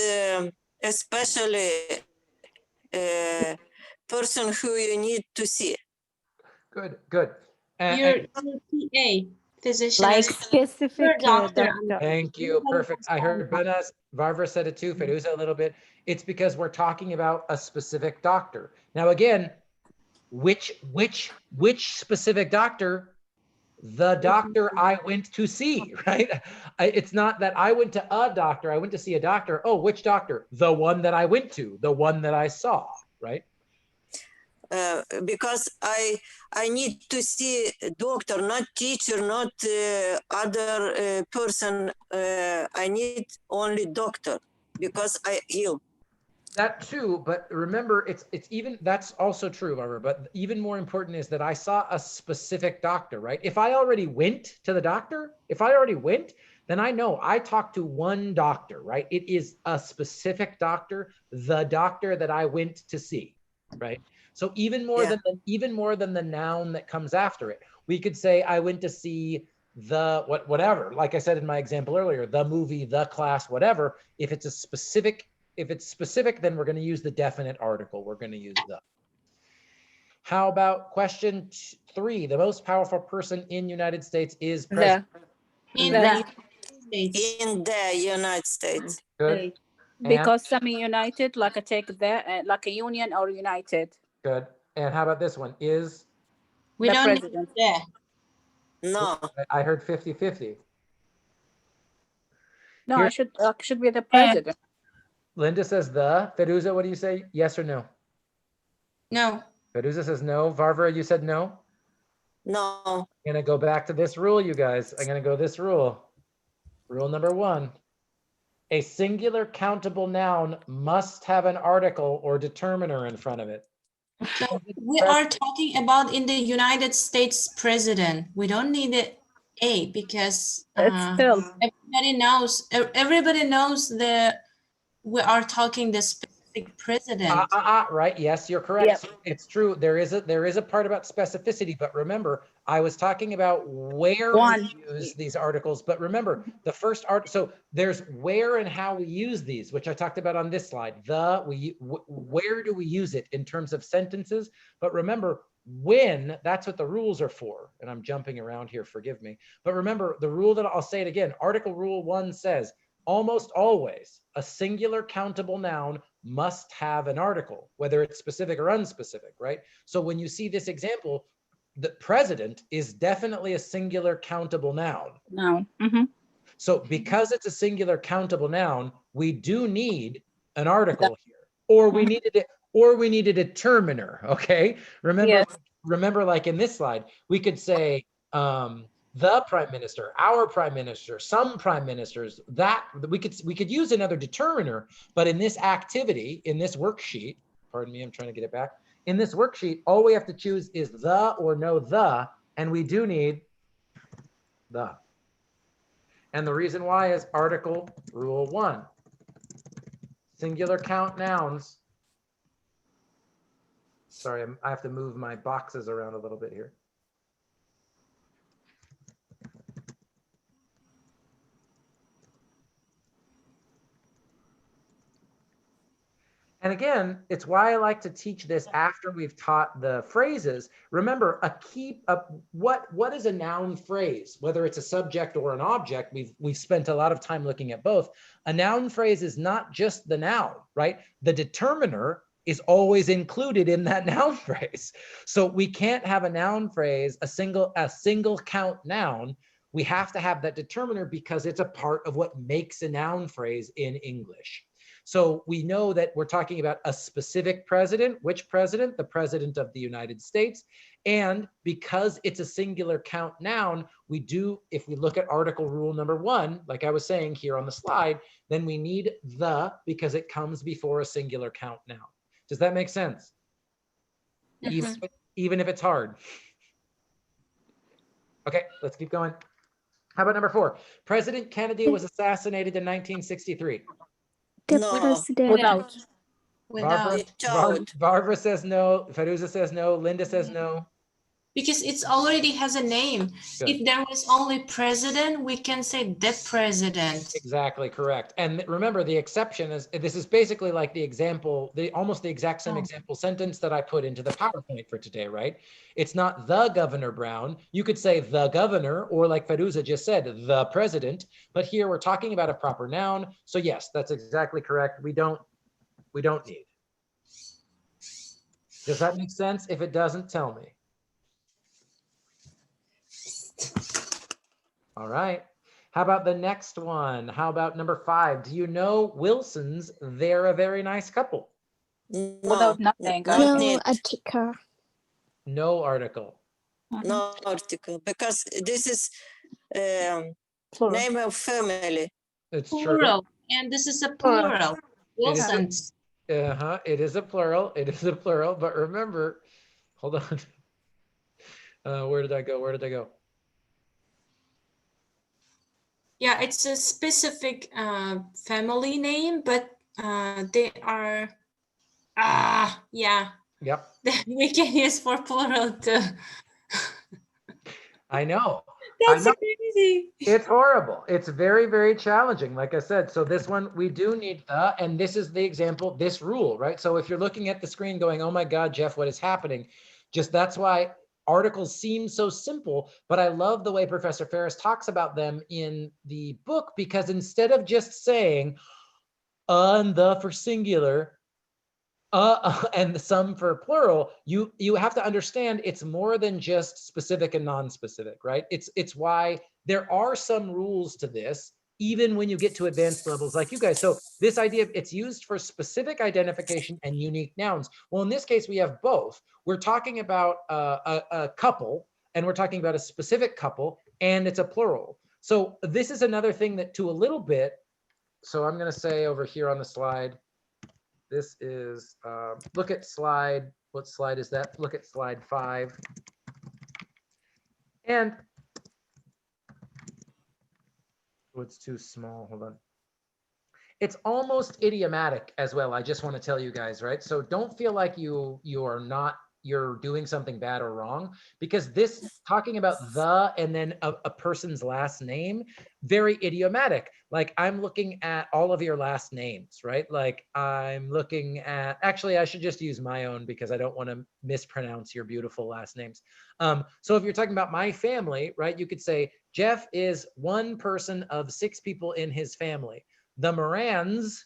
especially person who you need to see. Good, good. Your PA, physician. Like assistant. specific Your doctor. doctor. Thank you, perfect. I heard Benas, Varvara said it too, Fedusa a little bit. It's because we're talking about a specific doctor. Now again, which specific doctor? The doctor I went to see, right? It's not that I went to a doctor, I went to see a doctor. Oh, which doctor? The one that I went to, the one that I saw, right? Because I need to see a doctor, not teacher, not other person. I need only doctor because I ill. That too, but remember, it's even, that's also true, Barbara, but even more important is that I saw a specific doctor, right? If I already went to the doctor, then I know I talked to one doctor, right? It is a specific doctor, the doctor that I went to see, right? So even more than the noun that comes after it, we could say I went to see the whatever, like I said in my example earlier, the movie, the class, whatever. If it's specific, then we're going to use the definite article. We're going to use the. How about question 3? The most powerful person in United States is president. In the United States. Good. Because some united, like a take the, like a union or united. Good. And how about this one? Is we the don't president. Need No. I heard 50-50. No, Here, I should be the president. Linda says the. Fedusa, what do you say? Yes or no? No. Fedusa says no. Varvara, you said no? No. I'm going to go back to this rule, you guys. I'm going to go this rule. Rule number 1. A singular countable noun must have an article or determiner in front of it. So we are talking about in the United States president. We don't need a because Still. everybody knows we are talking the specific president. Right. Yes, you're correct. Yep. So it's true. There is a part about specificity, but remember, I was talking about where we use these articles, but remember the first art. So there's where and how we use these, which I talked about on this slide. Where do we use it in terms of sentences? But remember, when, that's what the rules are for. And I'm jumping around here, forgive me. But remember the rule that I'll say it again, Article Rule 1 says, almost always a singular countable noun must have an article, whether it's specific or unspecific, right? So when you see this example, the president is definitely a singular countable noun. Noun. Mm-hmm. So because it's a singular countable noun, we do need an article here, or we needed it, or we need a determiner. Okay, remember, like in this slide, we could say the prime minister, our prime minister, some prime ministers. That we could use another determiner, but in this activity, in this worksheet, pardon me, I'm trying to get it back. In this worksheet, all we have to choose is the or no the, and we do need the. And the reason why is Article Rule 1. Singular count nouns. Sorry, I have to move my boxes around a little bit here. And again, it's why I like to teach this after we've taught the phrases. Remember, what is a noun phrase? Whether it's a subject or an object, we've spent a lot of time looking at both. A noun phrase is not just the noun, right? The determiner is always included in that noun phrase. So we can't have a noun phrase, a single count noun. We have to have that determiner because it's a part of what makes a noun phrase in English. So we know that we're talking about a specific president. Which president? The president of the United States. And because it's a singular count noun, we do, if we look at article rule number 1, like I was saying here on the slide, then we need the because it comes before a singular count noun. Does that make sense? Yes. Even if it's hard. Okay, let's keep going. How about number 4? President Kennedy was assassinated in 1963. The No. president. Without. Barbara, Without. Barbara says no. Feruza says no. Linda says no. Because it's already has a name. Good. If there was only president, we can say the president. Exactly correct. And remember, the exception is, this is basically like the example, almost the exact same example sentence that I put into the PowerPoint for today, right? It's not the Governor Brown. You could say the governor, or like Feruza just said, the president. But here we're talking about a proper noun. So yes, that's exactly correct. We don't need. Does that make sense? If it doesn't, tell me. All right. How about the next one? How about number 5? Do you know Wilson's They're a Very Nice Couple? No. Without nothing. Not No need. article. No article. No article, because this is Plural. name of family. It's true. Plural. And this is a plural. Wilson's. It is a plural. It is a plural. But remember, hold on. Where did I go? Where did I go? Yeah, it's a specific family name, but they are, yeah, Yep. we can use for plural too. I know. That's I know. crazy. It's horrible. It's very, very challenging. Like I said, so this one, we do need the, and this is the example, this rule, right? So if you're looking at the screen going, oh my God, Jeff, what is happening? Just that's why articles seem so simple, but I love the way Professor Ferris talks about them in the book, because instead of just saying and the for singular, and the some for plural, you have to understand it's more than just specific and non-specific, right? It's why there are some rules to this, even when you get to advanced levels like you guys. So this idea of it's used for specific identification and unique nouns. Well, in this case, we have both. We're talking about a couple, and we're talking about a specific couple, and it's a plural. So this is another thing that to a little bit, so I'm going to say over here on the slide, this is, look at slide, what slide is that? Look at slide 5. And, oh, it's too small, hold on. It's almost idiomatic as well, I just want to tell you guys, right? So don't feel like you're doing something bad or wrong, because this talking about the and then a person's last name, very idiomatic. Like I'm looking at all of your last names, right? Like I'm looking at, actually I should just use my own because I don't want to mispronounce your beautiful last names. So if you're talking about my family, right, you could say Jeff is one person of 6 people in his family. The Morans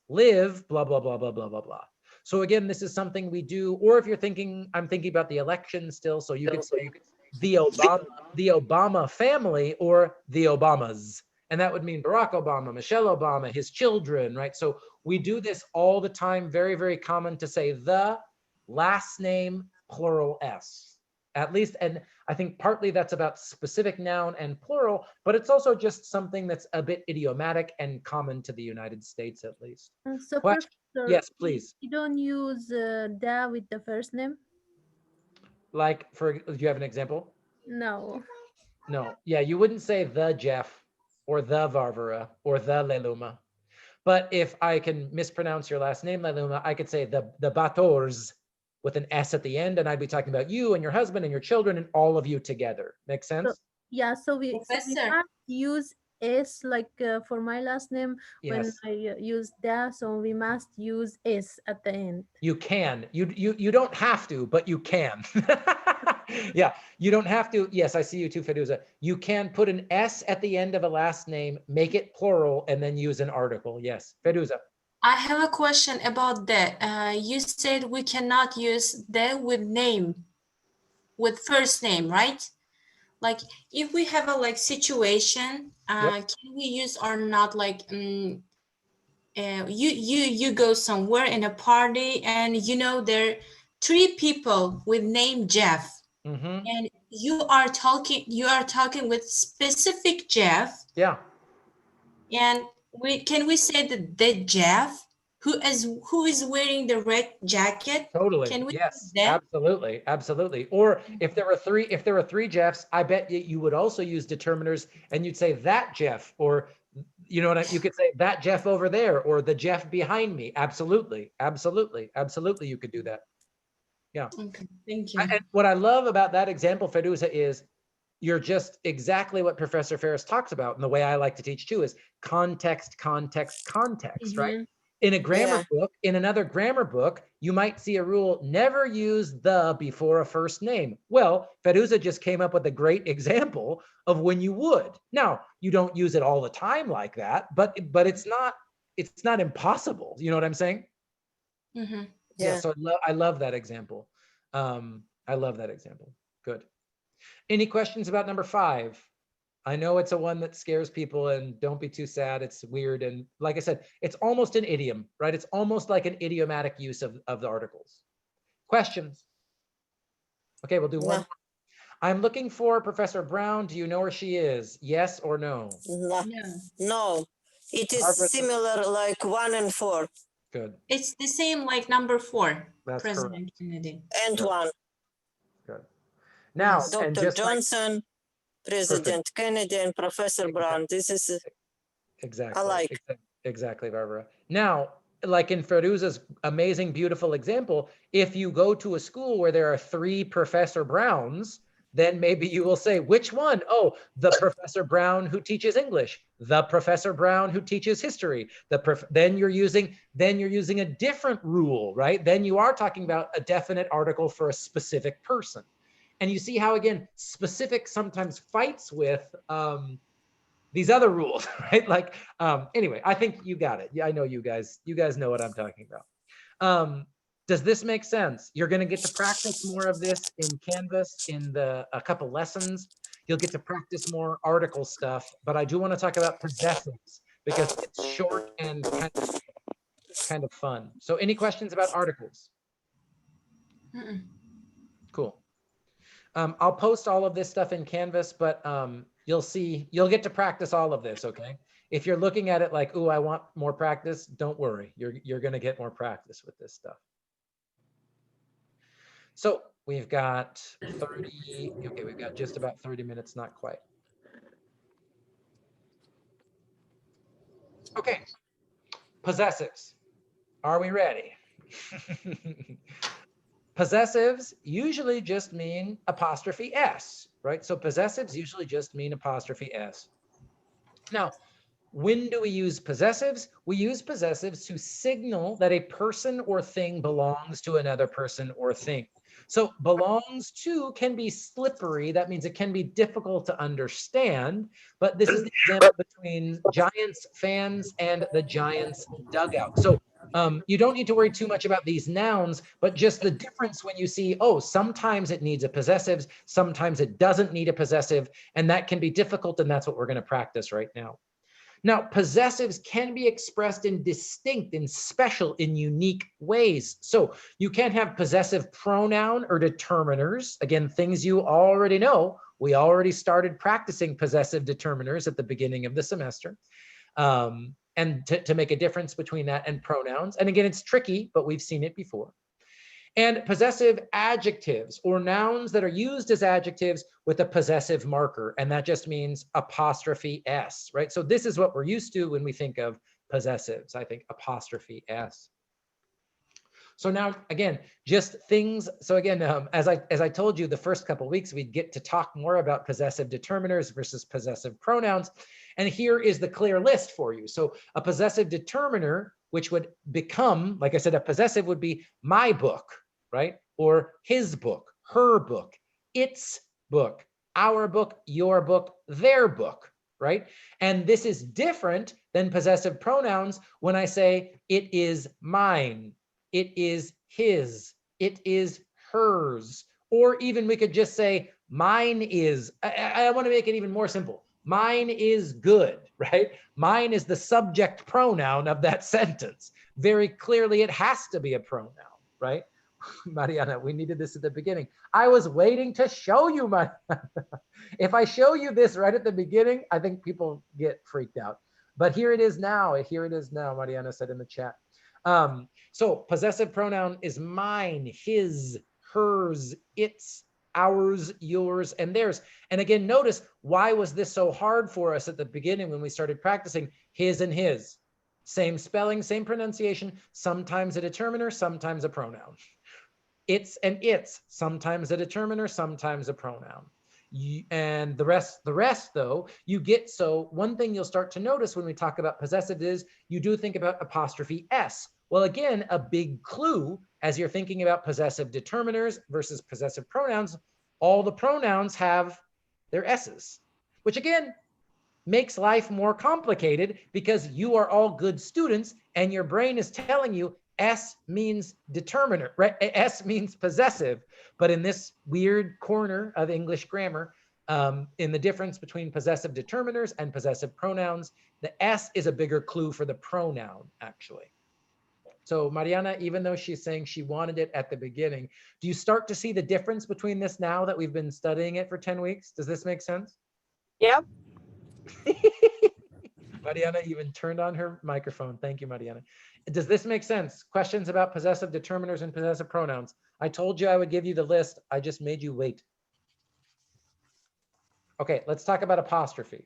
live blah, blah, blah, blah, blah, blah, blah. So again, this is something we do, or if you're thinking, I'm thinking about the election still, so you could say the Obama family or the Obamas. And that would mean Barack Obama, Michelle Obama, his children, right? So we do this all the time, very, very common to say the last name, plural S. At least, and I think partly that's about specific noun and plural, but it's also just something that's a bit idiomatic and common to the United States at least. So What? Professor, Yes, please. you don't use da with the first name? Like, do you have an example? No. No. Yeah, you wouldn't say the Jeff or the Varvara or the Leluma. But if I can mispronounce your last name, Leluma, I could say the Bators with an S at the end, and I'd be talking about you and your husband and your children and all of you together. Make sense? So, yeah, so we have to use S like for my last name. When Yes. I use da, so we must use S at the end. You can. You don't have to, but you can. Yeah, you don't have to. Yes, I see you too, Feruza. You can put an S at the end of a last name, make it plural, and then use an article. Yes, Feruza. I have a question about that. You said we cannot use the with name, with first name, right? Like if we have a like situation, Yep. can we use or not like you go somewhere in a party and you know there are 3 people with name Jeff, and you are talking with specific Jeff. Yeah. And can we say that the Jeff who is wearing the red jacket? Totally. Can we Yes. say that? Absolutely. Absolutely. Or if there were three Jeffs, I bet you would also use determiners, and you'd say that Jeff, or you know what you could say that Jeff over there, or the Jeff behind me. Absolutely. Absolutely. Absolutely. You could do that. Yeah. Okay. Thank you. And what I love about that example, Feruza, is you're just exactly what Professor Ferris talks about. And the way I like to teach too is context, context, context, right? In a grammar book, in another grammar book, you might see a rule, never use the before a first name. Well, Feruza just came up with a great example of when you would. Now, you don't use it all the time like that, but it's not impossible. You know what I'm saying? Yeah. So I love that example. I love that example. Good. Any questions about number 5? I know it's a one that scares people, and don't be too sad. It's weird. And like I said, it's almost an idiom, right? It's almost like an idiomatic use of the articles. Questions? Okay, we'll do one more. I'm looking for Professor Brown. Do you know where she is? Yes or no? No. It is similar like 1 and 4. Good. It's the same like number 4. That's President Kennedy. And 1. Good. Now, Dr. Johnson, President Kennedy, and Professor Brown. This is exactly. I like. Exactly, Barbara. Now, like in Feruza's amazing, beautiful example, if you go to a school where there are 3 Professor Browns, then maybe you will say, which one? Oh, the Professor Brown who teaches English, the Professor Brown who teaches history. Then you're using a different rule, right? Then you are talking about a definite article for a specific person. And you see how, again, specific sometimes fights with these other rules, right? Like, anyway, I think you got it. Yeah, I know you guys know what I'm talking about. Does this make sense? You're going to get to practice more of this in Canvas in a couple lessons. You'll get to practice more article stuff, but I do want to talk about possessives because it's short and kind of fun. So any questions about articles? Cool. I'll post all of this stuff in Canvas, but you'll get to practice all of this, okay? If you're looking at it like, ooh, I want more practice, don't worry. You're going to get more practice with this stuff. So we've got 30, okay, we've got just about 30 minutes, not quite. Okay, possessives. Are we ready? Possessives usually just mean apostrophe S, right? So possessives usually just mean apostrophe S. Now, when do we use possessives? We use possessives to signal that a person or thing belongs to another person or thing. So belongs to can be slippery. That means it can be difficult to understand, but this is the example between Giants fans and the Giants dugout. So you don't need to worry too much about these nouns, but just the difference when you see, oh, sometimes it needs a possessive, sometimes it doesn't need a possessive, and that can be difficult, and that's what we're going to practice right now. Now, possessives can be expressed in distinct, in special, in unique ways. So you can have possessive pronoun or determiners. Again, things you already know. We already started practicing possessive determiners at the beginning of the semester. And to make a difference between that and pronouns. And again, it's tricky, but we've seen it before. And possessive adjectives or nouns that are used as adjectives with a possessive marker. And that just means apostrophe S, right? So this is what we're used to when we think of possessives, I think apostrophe S. So now, again, just things. So again, as I told you, the first couple of weeks, we'd get to talk more about possessive determiners versus possessive pronouns. And here is the clear list for you. So a possessive determiner, which would become, like I said, a possessive would be my book, right? Or his book, her book, its book, our book, your book, their book, right? And this is different than possessive pronouns when I say it is mine, it is his, it is hers, or even we could just say mine is. I want to make it even more simple. Mine is good, right? Mine is the subject pronoun of that sentence. Very clearly, it has to be a pronoun, right? Mariana, we needed this at the beginning. I was waiting to show you, Mariana. If I show you this right at the beginning, I think people get freaked out. But here it is now. Here it is now, Mariana said in the chat. So possessive pronoun is mine, his, hers, its, ours, yours, and theirs. And again, notice, why was this so hard for us at the beginning when we started practicing his and his? Same spelling, same pronunciation, sometimes a determiner, sometimes a pronoun. It's and its, sometimes a determiner, sometimes a pronoun. And the rest though, you get, so one thing you'll start to notice when we talk about possessive is you do think about apostrophe S. Well, again, a big clue as you're thinking about possessive determiners versus possessive pronouns, all the pronouns have their S's, which again, makes life more complicated because you are all good students and your brain is telling you S means determiner, right? S means possessive, but in this weird corner of English grammar, in the difference between possessive determiners and possessive pronouns, the S is a bigger clue for the pronoun, actually. So Mariana, even though she's saying she wanted it at the beginning, do you start to see the difference between this now that we've been studying it for 10 weeks? Does this make sense? Yep. Mariana even turned on her microphone. Thank you, Mariana. Does this make sense? Questions about possessive determiners and possessive pronouns? I told you I would give you the list. I just made you wait. Okay, let's talk about apostrophe,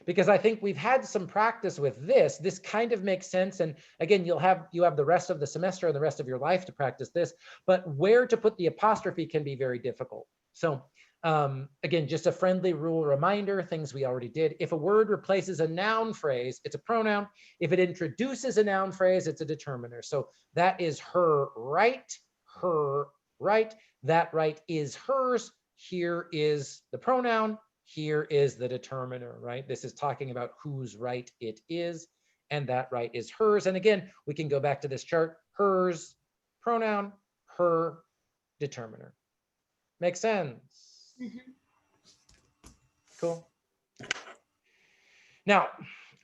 because I think we've had some practice with this. This kind of makes sense. And again, you have the rest of the semester and the rest of your life to practice this, but where to put the apostrophe can be very difficult. So again, just a friendly rule reminder, things we already did. If a word replaces a noun phrase, it's a pronoun. If it introduces a noun phrase, it's a determiner. So that is her right, that right is hers. Here is the pronoun, here is the determiner, right? This is talking about whose right it is, and that right is hers. And again, we can go back to this chart, hers, pronoun, her, determiner. Makes sense? Mm-hmm. Cool. Now,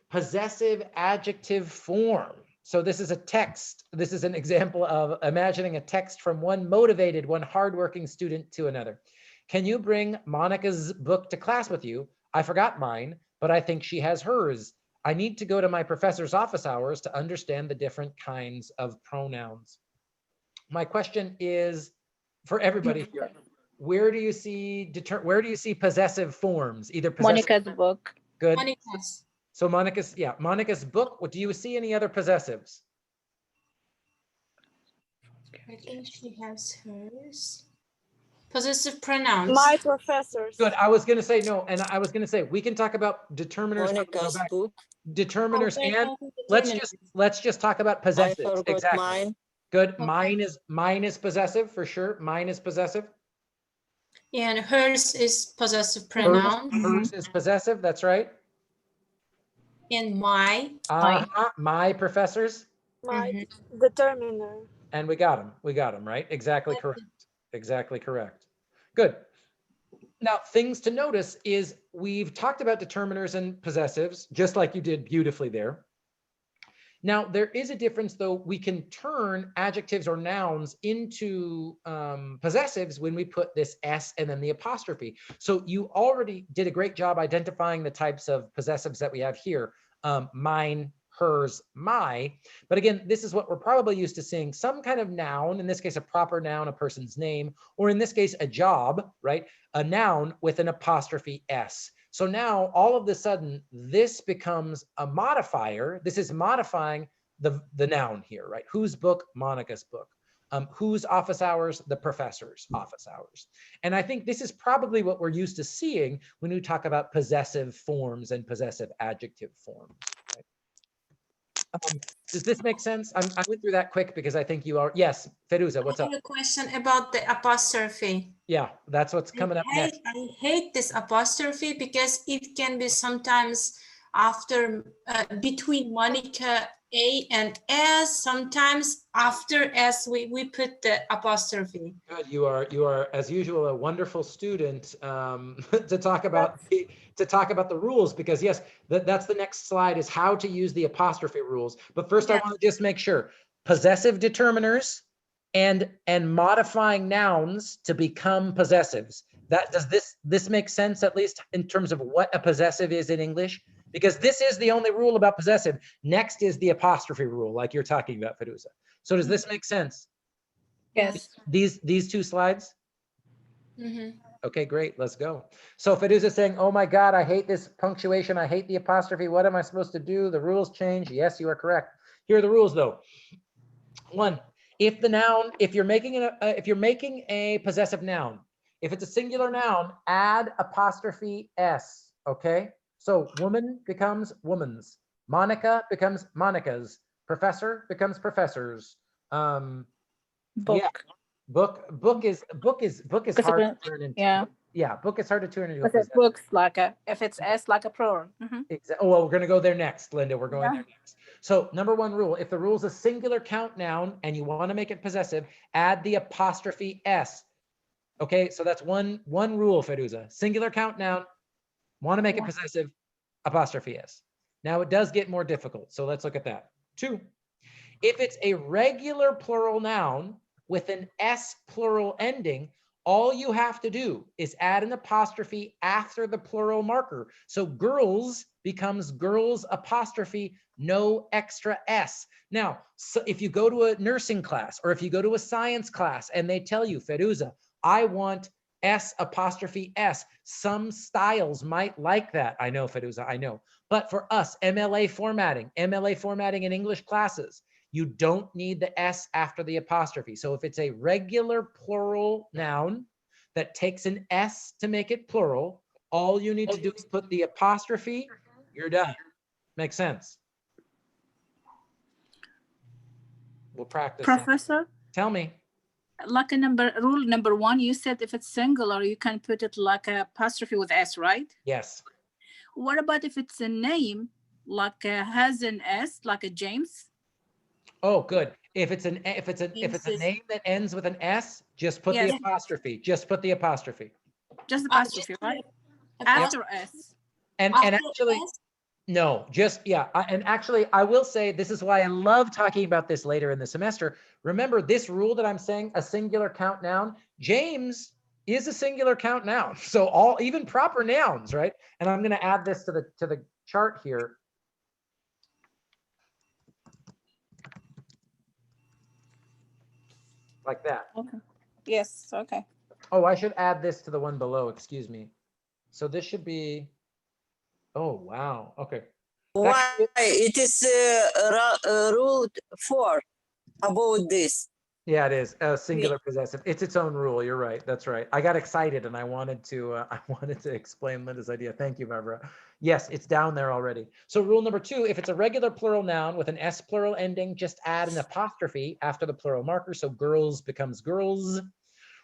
possessive adjective form. So this is a text. This is an example of imagining a text from one motivated, one hardworking student to another. Can you bring Monica's book to class with you? I forgot mine, but I think she has hers. I need to go to my professor's office hours to understand the different kinds of pronouns. My question is for everybody here. Where do you see possessive forms? Either possessive. Monica's book. Good. Monica's. So Monica's book. What do you see any other possessives? I think she has hers. Possessive pronouns. My professors. Good. I was going to say no, and I was going to say we can talk about determiners. Monica's book. Determiners, and let's just talk about possessives. I forgot exactly. mine. Good. Okay. Mine is possessive for sure. Mine is possessive. And hers is possessive pronoun. Hers is possessive. That's right. And my. My professors. My determiner. And we got them. We got them right. Exactly correct. Exactly correct. Good. Now, things to notice is we've talked about determiners and possessives, just like you did beautifully there. Now, there is a difference, though. We can turn adjectives or nouns into possessives when we put this S and then the apostrophe. So you already did a great job identifying the types of possessives that we have here. Mine, hers, my. But again, this is what we're probably used to seeing, some kind of noun, in this case, a proper noun, a person's name, or in this case, a job, right? A noun with an apostrophe S. So now all of a sudden, this becomes a modifier. This is modifying the noun here, right? Whose book? Monica's book. Whose office hours? The professor's office hours. And I think this is probably what we're used to seeing when we talk about possessive forms and possessive adjective forms. Right? Does this make sense? I went through that quick because I think you are. Yes, Feruza, what's up? I have a question about the apostrophe. Yeah, that's what's coming up next. I hate this apostrophe because it can be sometimes after between Monica A and S. Sometimes after S, we put the apostrophe. Good. You are as usual a wonderful student to talk about the rules, because yes, that's the next slide, is how to use the apostrophe rules. But first, I want to just make sure possessive determiners and modifying nouns to become possessives. That does this make sense, at least in terms of what a possessive is in English? Because this is the only rule about possessive. Next is the apostrophe rule, like you're talking about, Firuza. So does this make sense? Yes. These two slides? Mm-hmm. Okay, great, let's go. So Firuza is saying, oh my God, I hate this punctuation. I hate the apostrophe. What am I supposed to do? The rules change. Yes, you are correct. Here are the rules though. One, if you're making a possessive noun, if it's a singular noun, add apostrophe S, okay? So woman becomes woman's, Monica becomes Monica's, professor becomes professors. Book. Yeah, book is hard to turn into. Yeah. Book is hard to turn into a But it possessive. books like a, if it's S like a plural. Oh, well, we're going to go there next, Linda. We're going there next. So number one rule, if the rule is a singular count noun and you want to make it possessive, add the apostrophe S. Okay, so that's one rule, Firuza. Singular count noun, want to make it possessive, apostrophe S. Now it does get more difficult, so let's look at that. Two, if it's a regular plural noun with an S plural ending, all you have to do is add an apostrophe after the plural marker. So girls becomes girls apostrophe, no extra S. Now, so if you go to a nursing class or if you go to a science class and they tell you, Firuza, I want S apostrophe S. Some styles might like that. I know, Firuza, I know. But for us, MLA formatting in English classes, you don't need the S after the apostrophe. So if it's a regular plural noun that takes an S to make it plural, all you need to do is put the apostrophe, you're done. Makes sense? We'll practice. Professor? Tell me. Like rule number one, you said if it's singular, you can put it like a apostrophe with S, right? Yes. What about if it's a name, like has an S, like a James? Oh, good. If it's a name that ends with an S, just put the apostrophe. Just put the apostrophe. Just apostrophe, right? After S. And actually, no, just and actually, I will say this is why I love talking about this later in the semester. Remember this rule that I'm saying, a singular count noun. James is a singular count noun. So even proper nouns, right? And I'm going to add this to the chart here. Like that. Okay. Yes, okay. Oh, I should add this to the one below, excuse me. So this should be, oh, wow, okay. Why it is rule 4 about this? Yeah, it is a singular possessive. It's its own rule. You're right. That's right. I got excited and I wanted to explain Linda's idea. Thank you, Barbara. Yes, it's down there already. So rule number 2, if it's a regular plural noun with an S plural ending, just add an apostrophe after the plural marker. So girls becomes girls.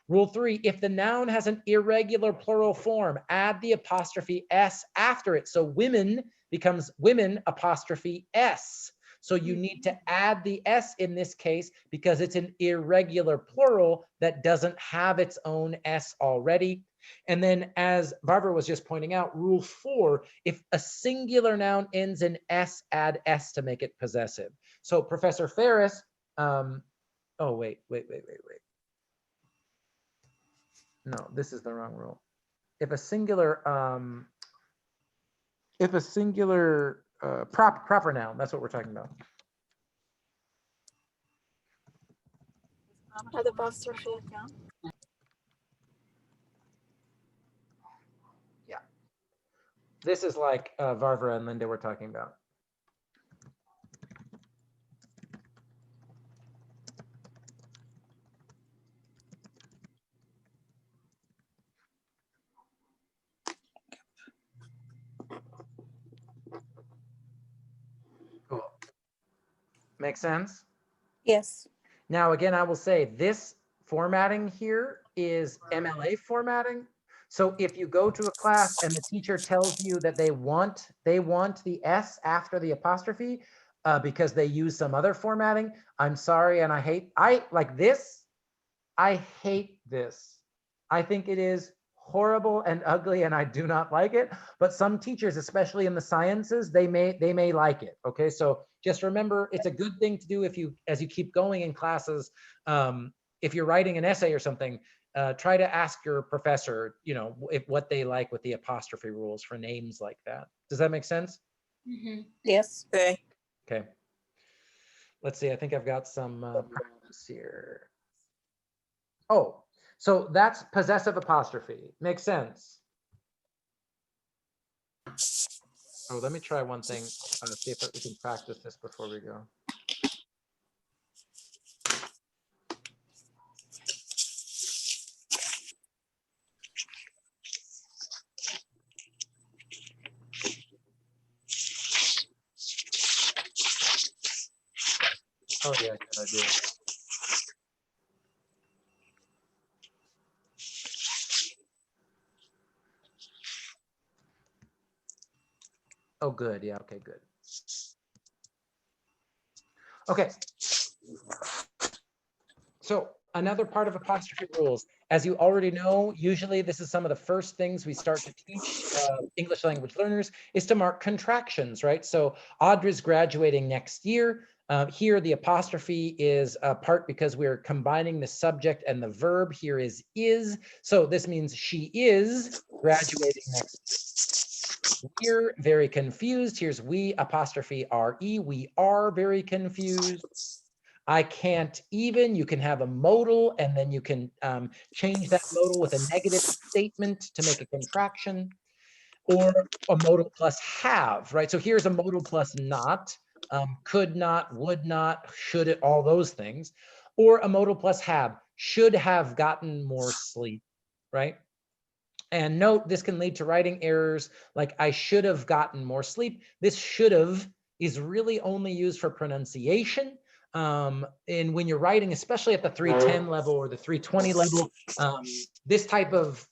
Rule 3, if the noun has an irregular plural form, add the apostrophe S after it. So women becomes women apostrophe S. So you need to add the S in this case because it's an irregular plural that doesn't have its own S already. And then as Barbara was just pointing out, rule 4, if a singular noun ends in S, add S to make it possessive. So Professor Ferris, oh, wait. No, this is the wrong rule. If a singular proper noun, that's what we're talking about. Add apostrophe. Yeah. This is like Barbara and Linda were talking about. Cool. Make sense? Yes. Now, again, I will say this formatting here is MLA formatting. So if you go to a class and the teacher tells you that they want the S after the apostrophe, because they use some other formatting. I'm sorry, and I hate this. I think it is horrible and ugly, and I do not like it. But some teachers, especially in the sciences, they may like it. Okay, so just remember, it's a good thing to do as you keep going in classes. If you're writing an essay or something, try to ask your professor, what they like with the apostrophe rules for names like that. Does that make sense? Yes. Okay. Okay. Let's see. I think I've got some practice here. Oh, so that's possessive apostrophe. Makes sense. Oh, let me try one thing. See if we can practice this before we go. Oh yeah, good idea. Oh, good. Yeah. Okay, good. Okay. So another part of apostrophe rules, as you already know, usually this is some of the first things we start to teach English language learners is to mark contractions, right? So Audra's graduating next year. Here, the apostrophe is a part because we're combining the subject and the verb. Here is. So this means she is graduating next year. We're very confused. Here's we apostrophe RE. We are very confused. I can't even, you can have a modal and then you can change that modal with a negative statement to make a contraction, or a modal plus have, right? So here's a modal plus not, could not, would not, should it, all those things, or a modal plus have, should have gotten more sleep, right? And note, this can lead to writing errors like I should have gotten more sleep. This should have is really only used for pronunciation. And when you're writing, especially at the 310 level or the 320 level, this type of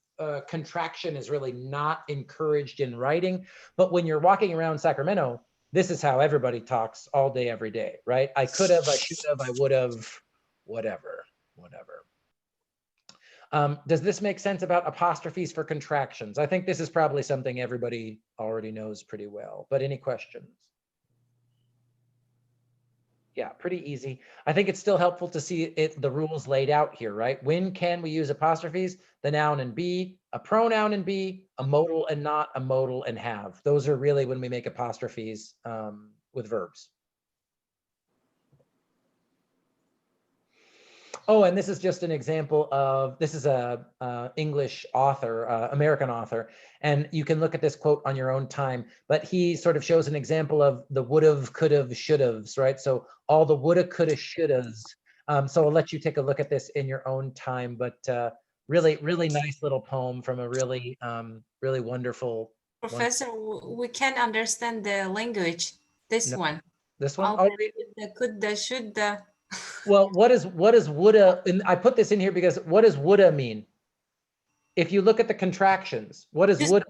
contraction is really not encouraged in writing. But when you're walking around Sacramento, this is how everybody talks all day, every day, right? I could have, I should have, I would have, whatever. Does this make sense about apostrophes for contractions? I think this is probably something everybody already knows pretty well, but any questions? Yeah, pretty easy. I think it's still helpful to see the rules laid out here, right? When can we use apostrophes? The noun and be, a pronoun and be, a modal and not, a modal and have. Those are really when we make apostrophes with verbs. Oh, and this is just an example of, this is a English author, American author, and you can look at this quote on your own time, but he sort of shows an example of the would've, could've, should've's, right? So all the woulda, coulda, shoulda's. So I'll let you take a look at this in your own time, but really, really nice little poem from a really, really wonderful. Professor, we can't understand the language. This one. This one? All the could, the should, the. Well, what is woulda? And I put this in here because what does woulda mean? If you look at the contractions, what is woulda?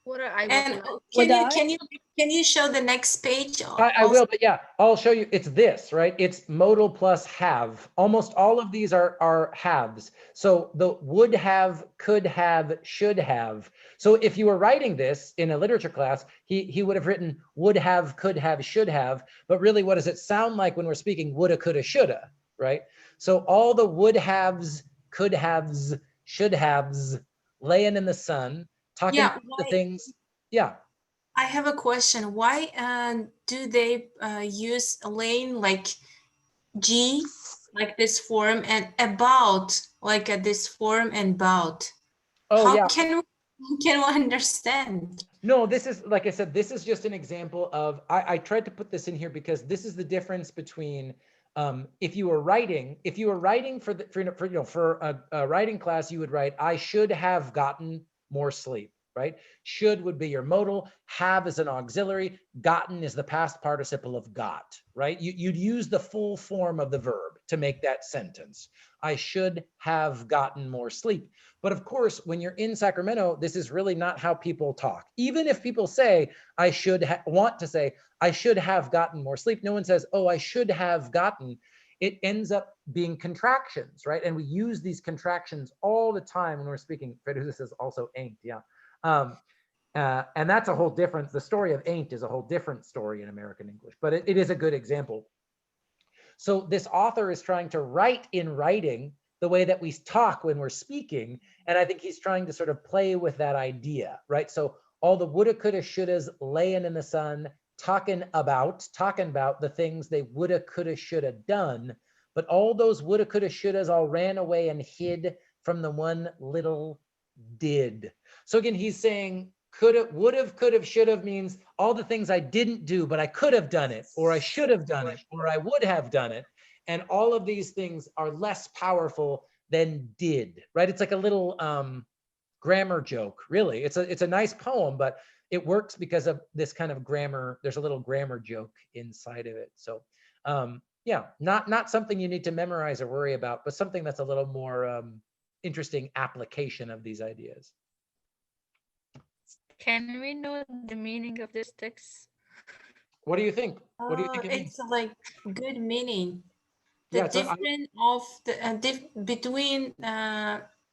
What I And can you show the next page? I will, but yeah, I'll show you. It's this, right? It's modal plus have. Almost all of these are haves. So the would have, could have, should have. So if you were writing this in a literature class, he would have written would have, could have, should have. But really, what does it sound like when we're speaking woulda, coulda, shoulda, right? So all the would haves, could haves, should haves, laying in the sun, talking about the things. Yeah. I have a question. Why do they use laying like G, like this form, and about, like this form and about? Oh, how yeah. can we understand? No, this is, like I said, this is just an example of, I tried to put this in here because this is the difference between if you were writing for a writing class, you would write, I should have gotten more sleep, right? Should would be your modal, have is an auxiliary, gotten is the past participle of got, right? You'd use the full form of the verb to make that sentence. I should have gotten more sleep. But of course, when you're in Sacramento, this is really not how people talk. Even if people say, I should want to say, I should have gotten more sleep, no one says, oh, I should have gotten. It ends up being contractions, right? And we use these contractions all the time when we're speaking. This is also ain't, yeah. And that's a whole different, the story of ain't is a whole different story in American English, but it is a good example. So this author is trying to write in writing the way that we talk when we're speaking. And I think he's trying to sort of play with that idea, right? So all the woulda, coulda, shouldas laying in the sun, talking about the things they woulda, coulda, shoulda done. But all those woulda, coulda, shouldas all ran away and hid from the one little did. So again, he's saying coulda, would've, could've, should've means all the things I didn't do, but I could have done it, or I should have done it, or I would have done it. And all of these things are less powerful than did, right? It's like a little grammar joke, really. It's a nice poem, but it works because of this kind of grammar. There's a little grammar joke inside of it. So yeah, not something you need to memorize or worry about, but something that's a little more interesting application of these ideas. Can we know the meaning of this text? What do you think? What do you think it means? It's like good meaning. The Yeah, so different of the between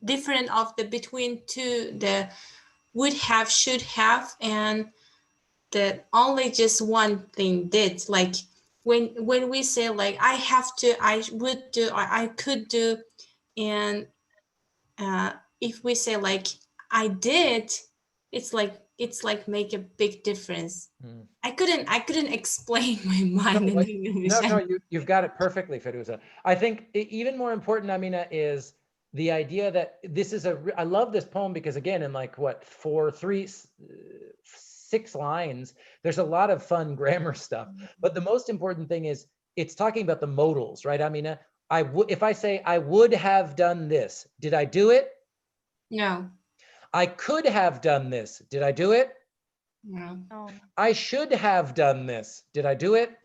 different of the between two, the would have, should have, and the only just one thing did. Like when we say like I have to, I would do, or I could do, and if we say like I did, it's like make a big difference. I couldn't explain my mind in English. No, you've got it perfectly, Firuza. I think even more important, Amina, is the idea that this is I love this poem because again, in like what, 6 lines, there's a lot of fun grammar stuff. But the most important thing is it's talking about the modals, right, Amina? If I say I would have done this, did I do it? No. I could have done this. Did I do it? No. I should have done this. Did I do it?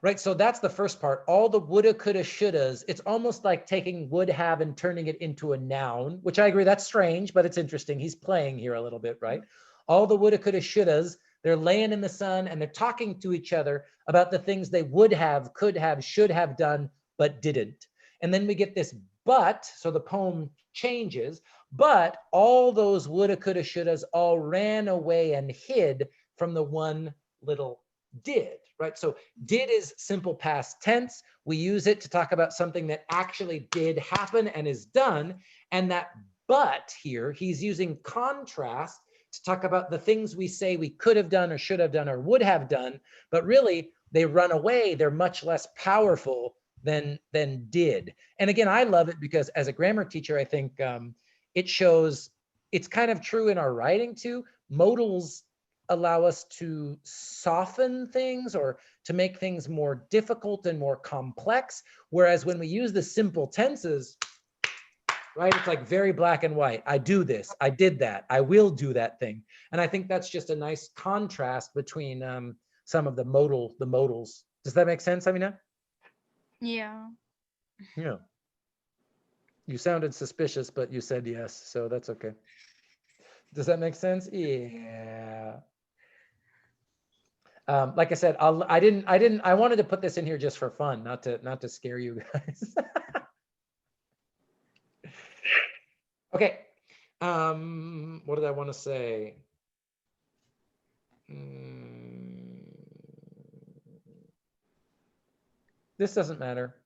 Right, so that's the first part. All the woulda, coulda, shouldas, it's almost like taking would have and turning it into a noun, which I agree, that's strange, but it's interesting. He's playing here a little bit, right? All the woulda, coulda, shouldas, they're laying in the sun and they're talking to each other about the things they would have, could have, should have done, but didn't. And then we get this but, so the poem changes, but all those woulda, coulda, shouldas all ran away and hid from the one little did, right? So did is simple past tense. We use it to talk about something that actually did happen and is done. And that but here, he's using contrast to talk about the things we say we could have done or should have done or would have done, but really they run away. They're much less powerful than did. And again, I love it because as a grammar teacher, I think it shows it's kind of true in our writing too. Modals allow us to soften things or to make things more difficult and more complex. Whereas when we use the simple tenses, right, it's like very black and white. I do this, I did that, I will do that thing. And I think that's just a nice contrast between some of the modals. Does that make sense, Amina? Yeah. Yeah. You sounded suspicious, but you said yes, so that's okay. Does that make sense? Yeah. Like I said, I wanted to put this in here just for fun, not to scare you guys. Okay. What did I want to say? This doesn't matter.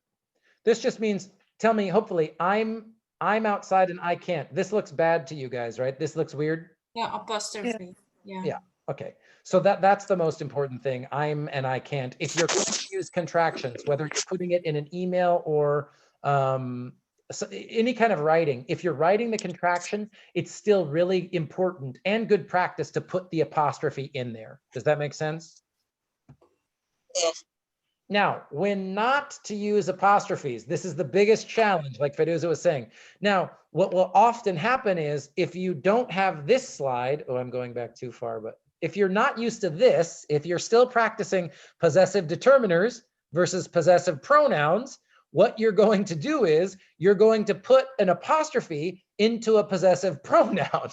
This just means, tell me, hopefully I'm outside and I can't. This looks bad to you guys, right? This looks weird. Yeah, apostrophe. Yeah. Yeah. Okay. So that's the most important thing. I'm and I can't. If you're going to use contractions, whether you're putting it in an email or any kind of writing, if you're writing the contraction, it's still really important and good practice to put the apostrophe in there. Does that make sense? Yes. Now, when not to use apostrophes, this is the biggest challenge, like Firuza was saying. Now, what will often happen is if you don't have this slide, oh, I'm going back too far, but if you're not used to this, if you're still practicing possessive determiners versus possessive pronouns, what you're going to do is you're going to put an apostrophe into a possessive pronoun.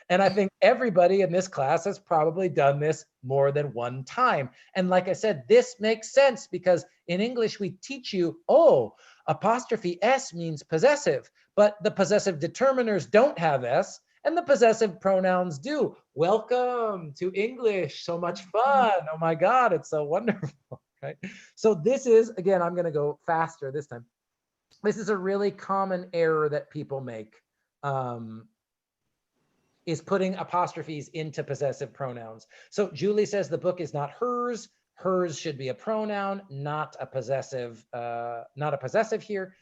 And I think everybody in this class has probably done this more than one time. And like I said, this makes sense because in English, we teach you, oh, apostrophe S means possessive, but the possessive determiners don't have S and the possessive pronouns do. Welcome to English, so much fun. Oh my God, it's so wonderful. Right? So this is, again, I'm going to go faster this time. This is a really common error that people make, is putting apostrophes into possessive pronouns. So Julie says the book is not hers. Hers should be a pronoun, not a possessive here.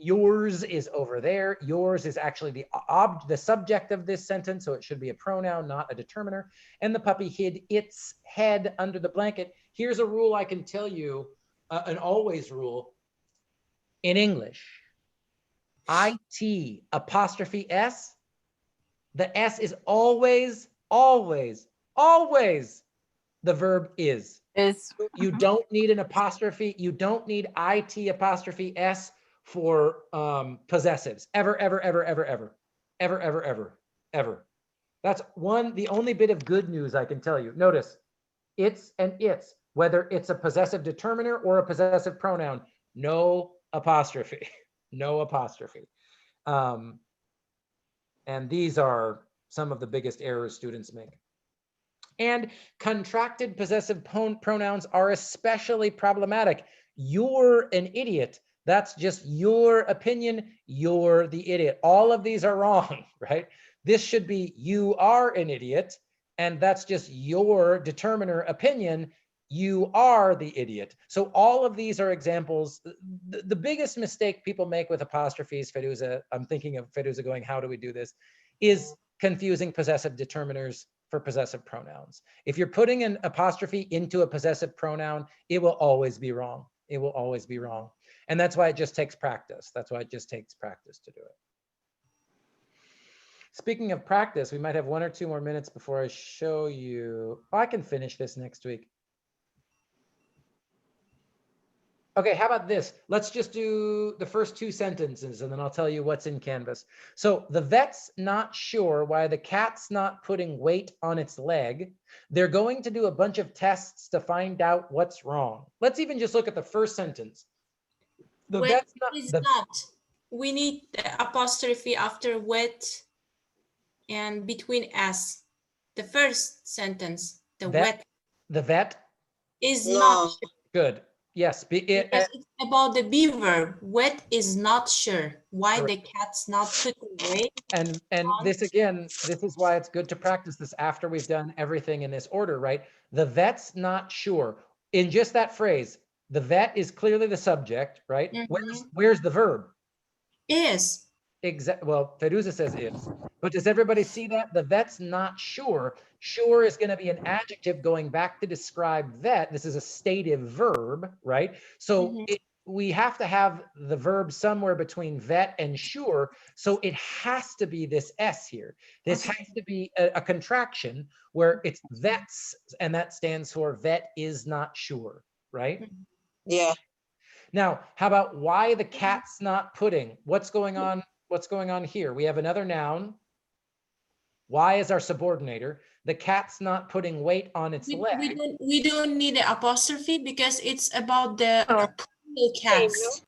Yours is over there. Yours is actually the subject of this sentence, so it should be a pronoun, not a determiner. And the puppy hid its head under the blanket. Here's a rule I can tell you, an always rule in English. IT apostrophe S, the S is always, always, always the verb is. You don't need an apostrophe. You don't need IT apostrophe S for possessives, ever, ever, ever, ever, ever, ever, ever, ever, ever. That's the only bit of good news I can tell you. Notice, it's and its, whether it's a possessive determiner or a possessive pronoun, no apostrophe, no apostrophe. And these are some of the biggest errors students make. And contracted possessive pronouns are especially problematic. You're an idiot. That's just your opinion. You're the idiot. All of these are wrong, right? This should be you are an idiot. And that's just your determiner opinion. You are the idiot. So all of these are examples. The biggest mistake people make with apostrophes, Feruza, I'm thinking of Feruza going, how do we do this? Is confusing possessive determiners for possessive pronouns. If you're putting an apostrophe into a possessive pronoun, it will always be wrong. It will always be wrong. And that's why it just takes practice. That's why it just takes practice to do it. Speaking of practice, we might have 1 or 2 more minutes before I show you. Oh, I can finish this next week. Okay, how about this? Let's just do the first 2 sentences and then I'll tell you what's in Canvas. So the vet's not sure why the cat's not putting weight on its leg. They're going to do a bunch of tests to find out what's wrong. Let's even just look at the first sentence. The vet's not. We need the apostrophe after wet and between S. The first sentence, the vet. The vet is not good. Yes, it's about the B verb. Wet is not sure why correct. the cat's not putting weight. And this again, this is why it's good to practice this after we've done everything in this order, right? The vet's not sure. In just that phrase, the vet is clearly the subject, right? Where's the verb? Is. Exactly. Well, Feruza says is, but does everybody see that? The vet's not sure. Sure is going to be an adjective going back to describe vet. This is a stative verb, right? So we have to have the verb somewhere between vet and sure. So it has to be this S here. This has to be a contraction where it's vets, and that stands for vet is not sure, right? Yeah. Now, how about why the cat's not putting? What's going on? What's going on here? We have another noun. Why is our subordinator? The cat's not putting weight on its leg. We don't need an apostrophe because it's about the cats.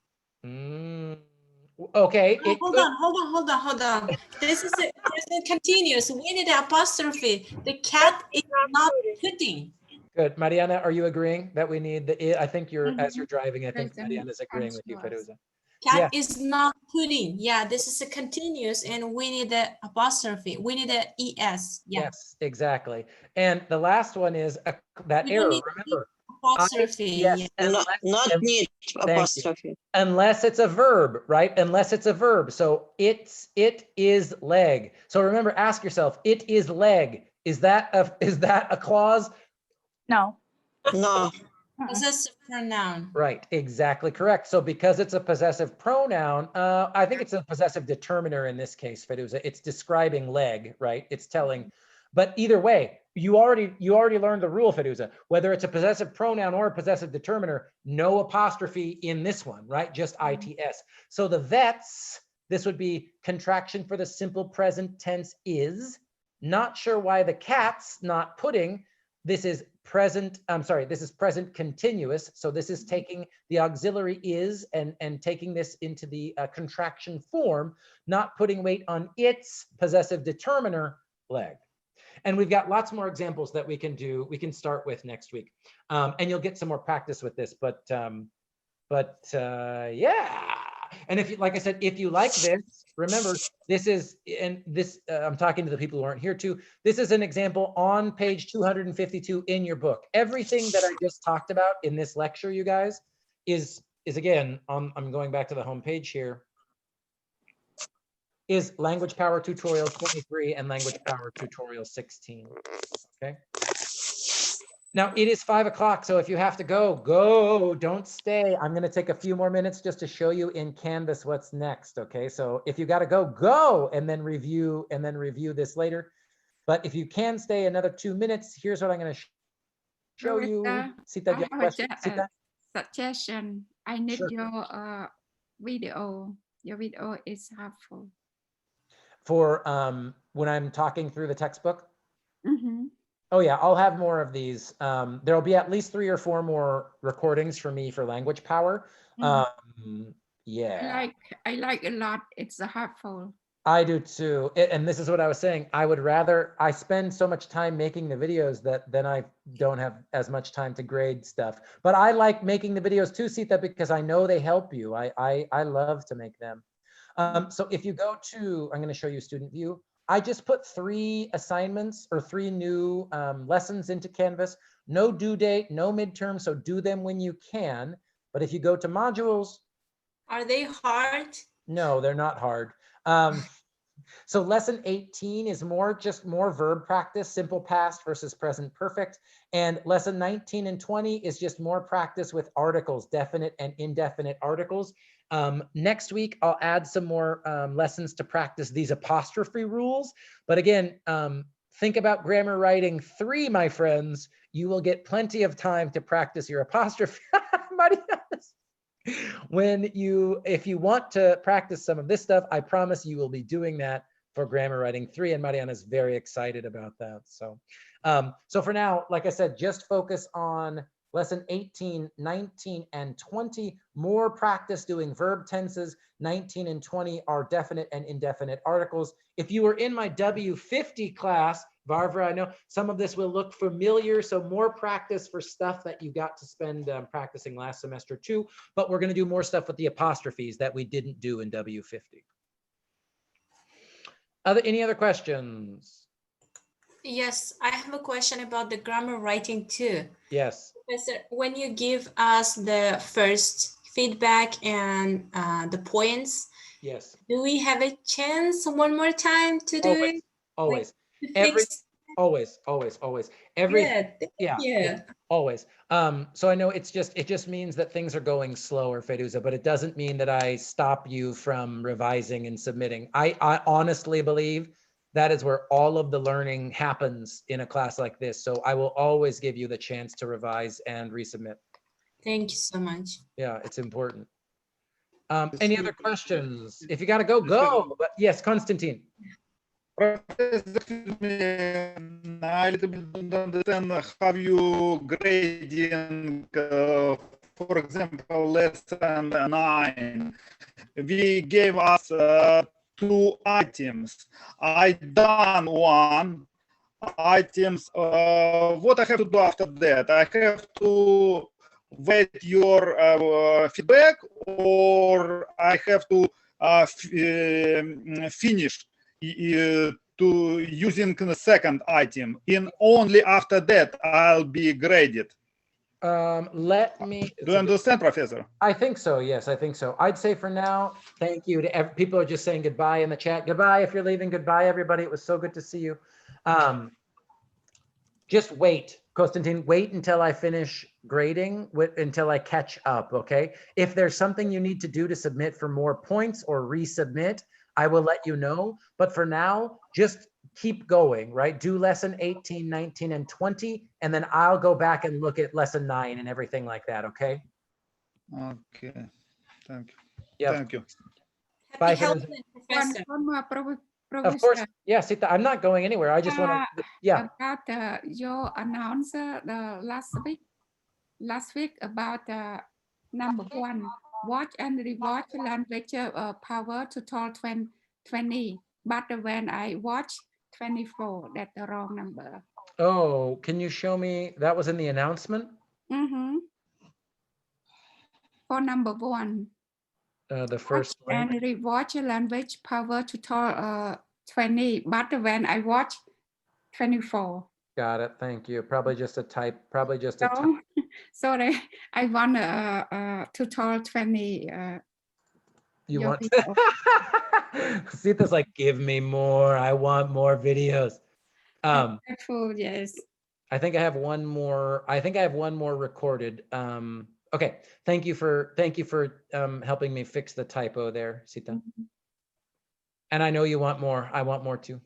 Okay. Hold on. This is present continuous. We need an apostrophe. The cat is not putting. Good. Mariana, are you agreeing that we need the, I think you're, as you're driving, I think Mariana's agreeing with you, Feruza. Cat is not putting. Yeah, this is a continuous and we need the apostrophe. We need the ES. Yeah. Yes, exactly. And the last one is that error, remember. Apostrophe. Yes, not need apostrophe. Unless it's a verb, right? Unless it's a verb. So it is leg. So remember, ask yourself, it is leg. Is that a clause? No. No. Possessive pronoun. Right, exactly correct. So because it's a possessive pronoun, I think it's a possessive determiner in this case, Feduza. It's describing leg, right? It's telling, but either way, you already learned the rule, Feduza. Whether it's a possessive pronoun or a possessive determiner, no apostrophe in this one, right? Just ITS. So the vets, this would be contraction for the simple present tense is. Not sure why the cat's not pudding. This is present, I'm sorry, this is present continuous. So this is taking the auxiliary is and taking this into the contraction form, not putting weight on its possessive determiner leg. And we've got lots more examples that we can do. We can start with next week. And you'll get some more practice with this, but yeah. And if you, like I said, if you like this, remember, this is, and this, I'm talking to the people who aren't here too. This is an example on page 252 in your book. Everything that I just talked about in this lecture, you guys, is again, I'm going back to the home page here, is Language Power Tutorial 23 and Language Power Tutorial 16, okay? Now it is 5 o'clock, so if you have to go, go, don't stay. I'm gonna take a few more minutes just to show you in Canvas what's next, okay? So if you gotta go, go, and then review this later. But if you can stay another 2 minutes, here's what I'm gonna show you. Sita, I do you have a have question? Sita? suggestion. I need Sure. your video. Your video is helpful. For when I'm talking through the textbook? Mm-hmm. Oh yeah, I'll have more of these. There'll be at least 3 or 4 more recordings for me for Language Power. Yeah. I like a lot. It's helpful. I do too. And this is what I was saying. I would rather, I spend so much time making the videos that then I don't have as much time to grade stuff. But I like making the videos too, Sita, because I know they help you. I love to make them. So if you go to, I'm going to show you student view. I just put 3 assignments or 3 new lessons into Canvas. No due date, no midterm, so do them when you can. But if you go to modules. Are they hard? No, they're not hard. So lesson 18 is just more verb practice, simple past versus present perfect. And lesson 19 and 20 is just more practice with articles, definite and indefinite articles. Next week, I'll add some more lessons to practice these apostrophe rules. But again, think about grammar writing 3, my friends. You will get plenty of time to practice your apostrophe. If you want to practice some of this stuff, I promise you will be doing that for grammar writing 3, and Mariana's very excited about that. So, so for now, like I said, just focus on lesson 18, 19, and 20. More practice doing verb tenses. 19 and 20 are definite and indefinite articles. If you were in my W50 class, Varvara, I know some of this will look familiar, so more practice for stuff that you got to spend practicing last semester too, but we're gonna do more stuff with the apostrophes that we didn't do in W50. Any other questions? Yes, I have a question about the grammar writing too. Yes. Professor, when you give us the first feedback and the points, yes, do we have a chance one more time to do it? Always. Like, Always. Yeah. Always. So I know it just means that things are going slower, Feduza, but it doesn't mean that I stop you from revising and submitting. I honestly believe that is where all of the learning happens in a class like this. So I will always give you the chance to revise and resubmit. Thank you so much. Yeah, it's important. Any other questions? If you got to go, go. But yes, Konstantin. Professor, I little bit don't understand how you grading, for example, lesson 9. We gave us 2 items. I done 1 items. What I have to do after that? I have to wait your feedback, or I have to finish to using the second item, and only after that I'll be graded. Let me. Do you understand, Professor? I think so. Yes, I think so. I'd say for now, thank you to people are just saying goodbye in the chat. Goodbye if you're leaving. Goodbye, everybody. It was so good to see you. Just wait. Konstantin, wait until I finish grading, until I catch up, okay? If there's something you need to do to submit for more points or resubmit, I will let you know. But for now, just keep going, right? Do lesson 18, 19, and 20, and then I'll go back and look at lesson 9 and everything like that, okay? Okay, thank you. Yeah. Thank you. Bye, Happy Vanessa. helping, One, Professor. one more, Of course, Professor. yeah, Sita, I'm not going anywhere. I just want to, yeah. About your answer the last week about number 1, watch and rewatch language power total 20, but when I watch 24, that's the wrong number. Oh, can you show me, that was in the announcement? For number 1. The first And link. rewatch language power total 20, but when I watch 24. Got it, thank you. Probably just a type, probably just a type. No, sorry, I want total 20. You your want video. Sita's like, give me more. I want more videos. Yes. I think I have one more. I think I have one more recorded. Okay. Thank you for helping me fix the typo there, Sita. And I know you want more. I want more too.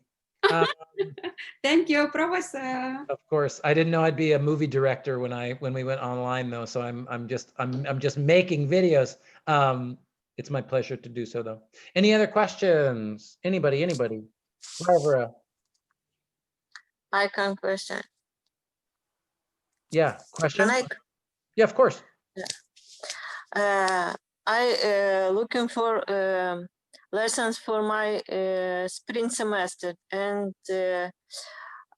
Thank you, Professor. Of course. I didn't know I'd be a movie director when we went online though. So I'm just making videos. It's my pleasure to do so though. Any other questions? Anybody? Barbara. I can question. Yeah, question? Can I? Yeah, of course. Yeah. I looking for lessons for my spring semester, and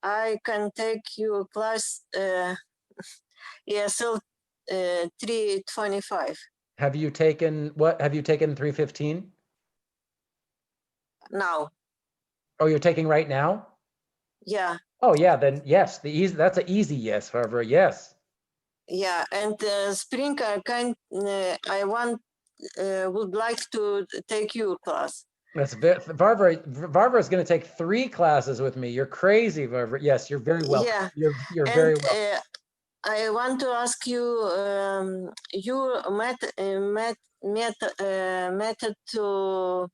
I can take your class ESL 325. Have you taken what? Have you taken 315? Now. Oh, you're taking right now? Yeah. Oh yeah, then yes. That's an easy yes, Barbara. Yes. Yeah, and spring I would like to take your class. That's Barbara. Barbara is going to take 3 classes with me. You're crazy, Barbara. Yes, you're very welcome. Yeah, you're very welcome. I want to ask you your method to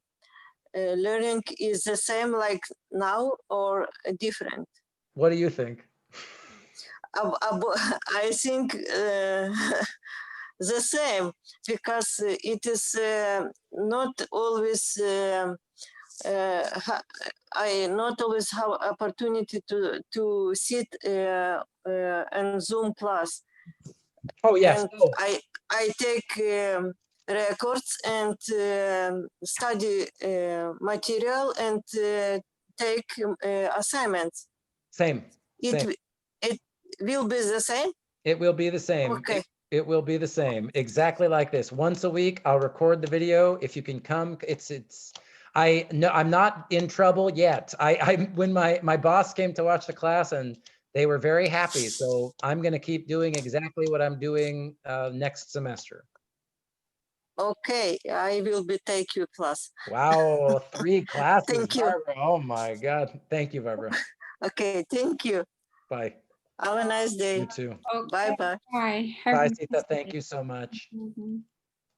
learning is the same like now or different? What do you think? I think the same, because it is not always I not always have opportunity to sit in Zoom class. Oh yes. And I take records and study material and take assignments. Same. It will be the same? It will be the same. Okay. It will be the same. Exactly like this. Once a week, I'll record the video. If you can come, I'm not in trouble yet. When my boss came to watch the class and they were very happy. So I'm going to keep doing exactly what I'm doing next semester. Okay, I will be take your class. Wow, 3 classes. Thank you. Barbara. Oh my God. Thank you, Barbara. Okay, thank you. Bye. Have a nice day. You too. Okay. Bye-bye. Bye. Bye, Sita. Thank you so much.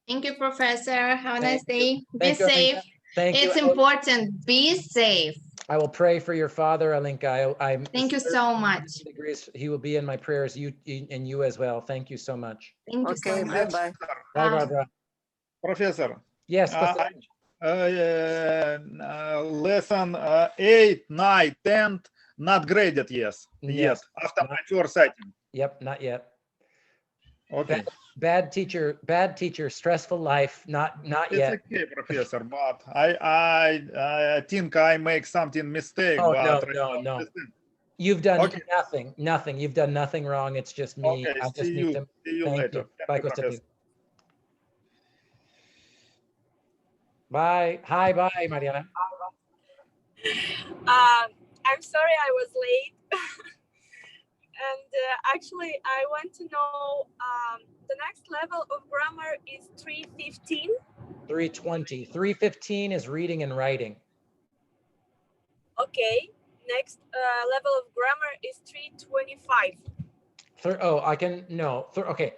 Thank you, Professor. Have a nice day. Be Thank you, safe. Alinka. Thank you. It's important. Be safe. I will pray for your father, Alinka. Thank you so much. He will be in my prayers, and you as well. Thank you so much. Thank you so much. Bye-bye. Bye, Barbara. Professor. Yes. Lesson 8, 9, 10, not graded yet. Yes, after my first setting. Yep, not yet. Okay. Bad teacher, stressful life, not yet. It's okay, Professor, but I think I make something mistake. Oh, but no. You've done okay. nothing. You've done nothing wrong. It's just me. Okay, I just see need you. to. See you Thank later. you. Bye, Thank you, Konstantin. Bye. Hi, bye, Mariana. I'm sorry I was late. And actually, I want to know the next level of grammar is 315. 320. 315 is reading and writing. Okay. Next level of grammar is 325. Oh, I can, no, okay.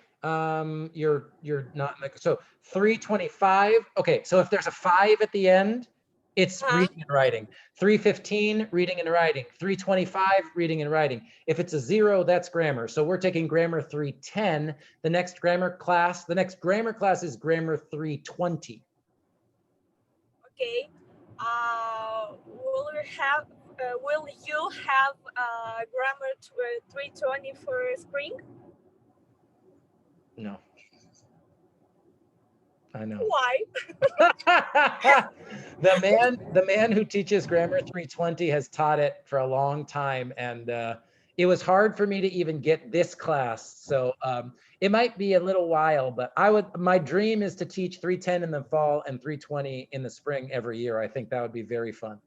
You're not, like, so 325, okay, so if there's a 5 at the end, it's reading and writing. 315, reading and writing. 325, reading and writing. If it's a 0, that's grammar. So we're taking grammar 310. The next grammar class is grammar 320. Okay. Will you have grammar 320 for spring? No. I know. Why? The man who teaches grammar 320 has taught it for a long time, and it was hard for me to even get this class. So it might be a little while, but my dream is to teach 310 in the fall and 320 in the spring every year. I think that would be very fun.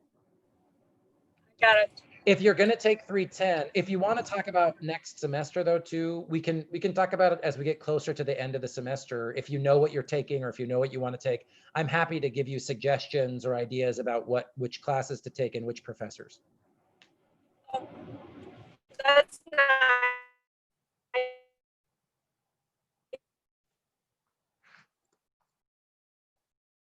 Got it. If you're going to take 310, if you want to talk about next semester though too, we can talk about it as we get closer to the end of the semester. If you know what you're taking or if you know what you want to take, I'm happy to give you suggestions or ideas about which classes to take and which professors. That's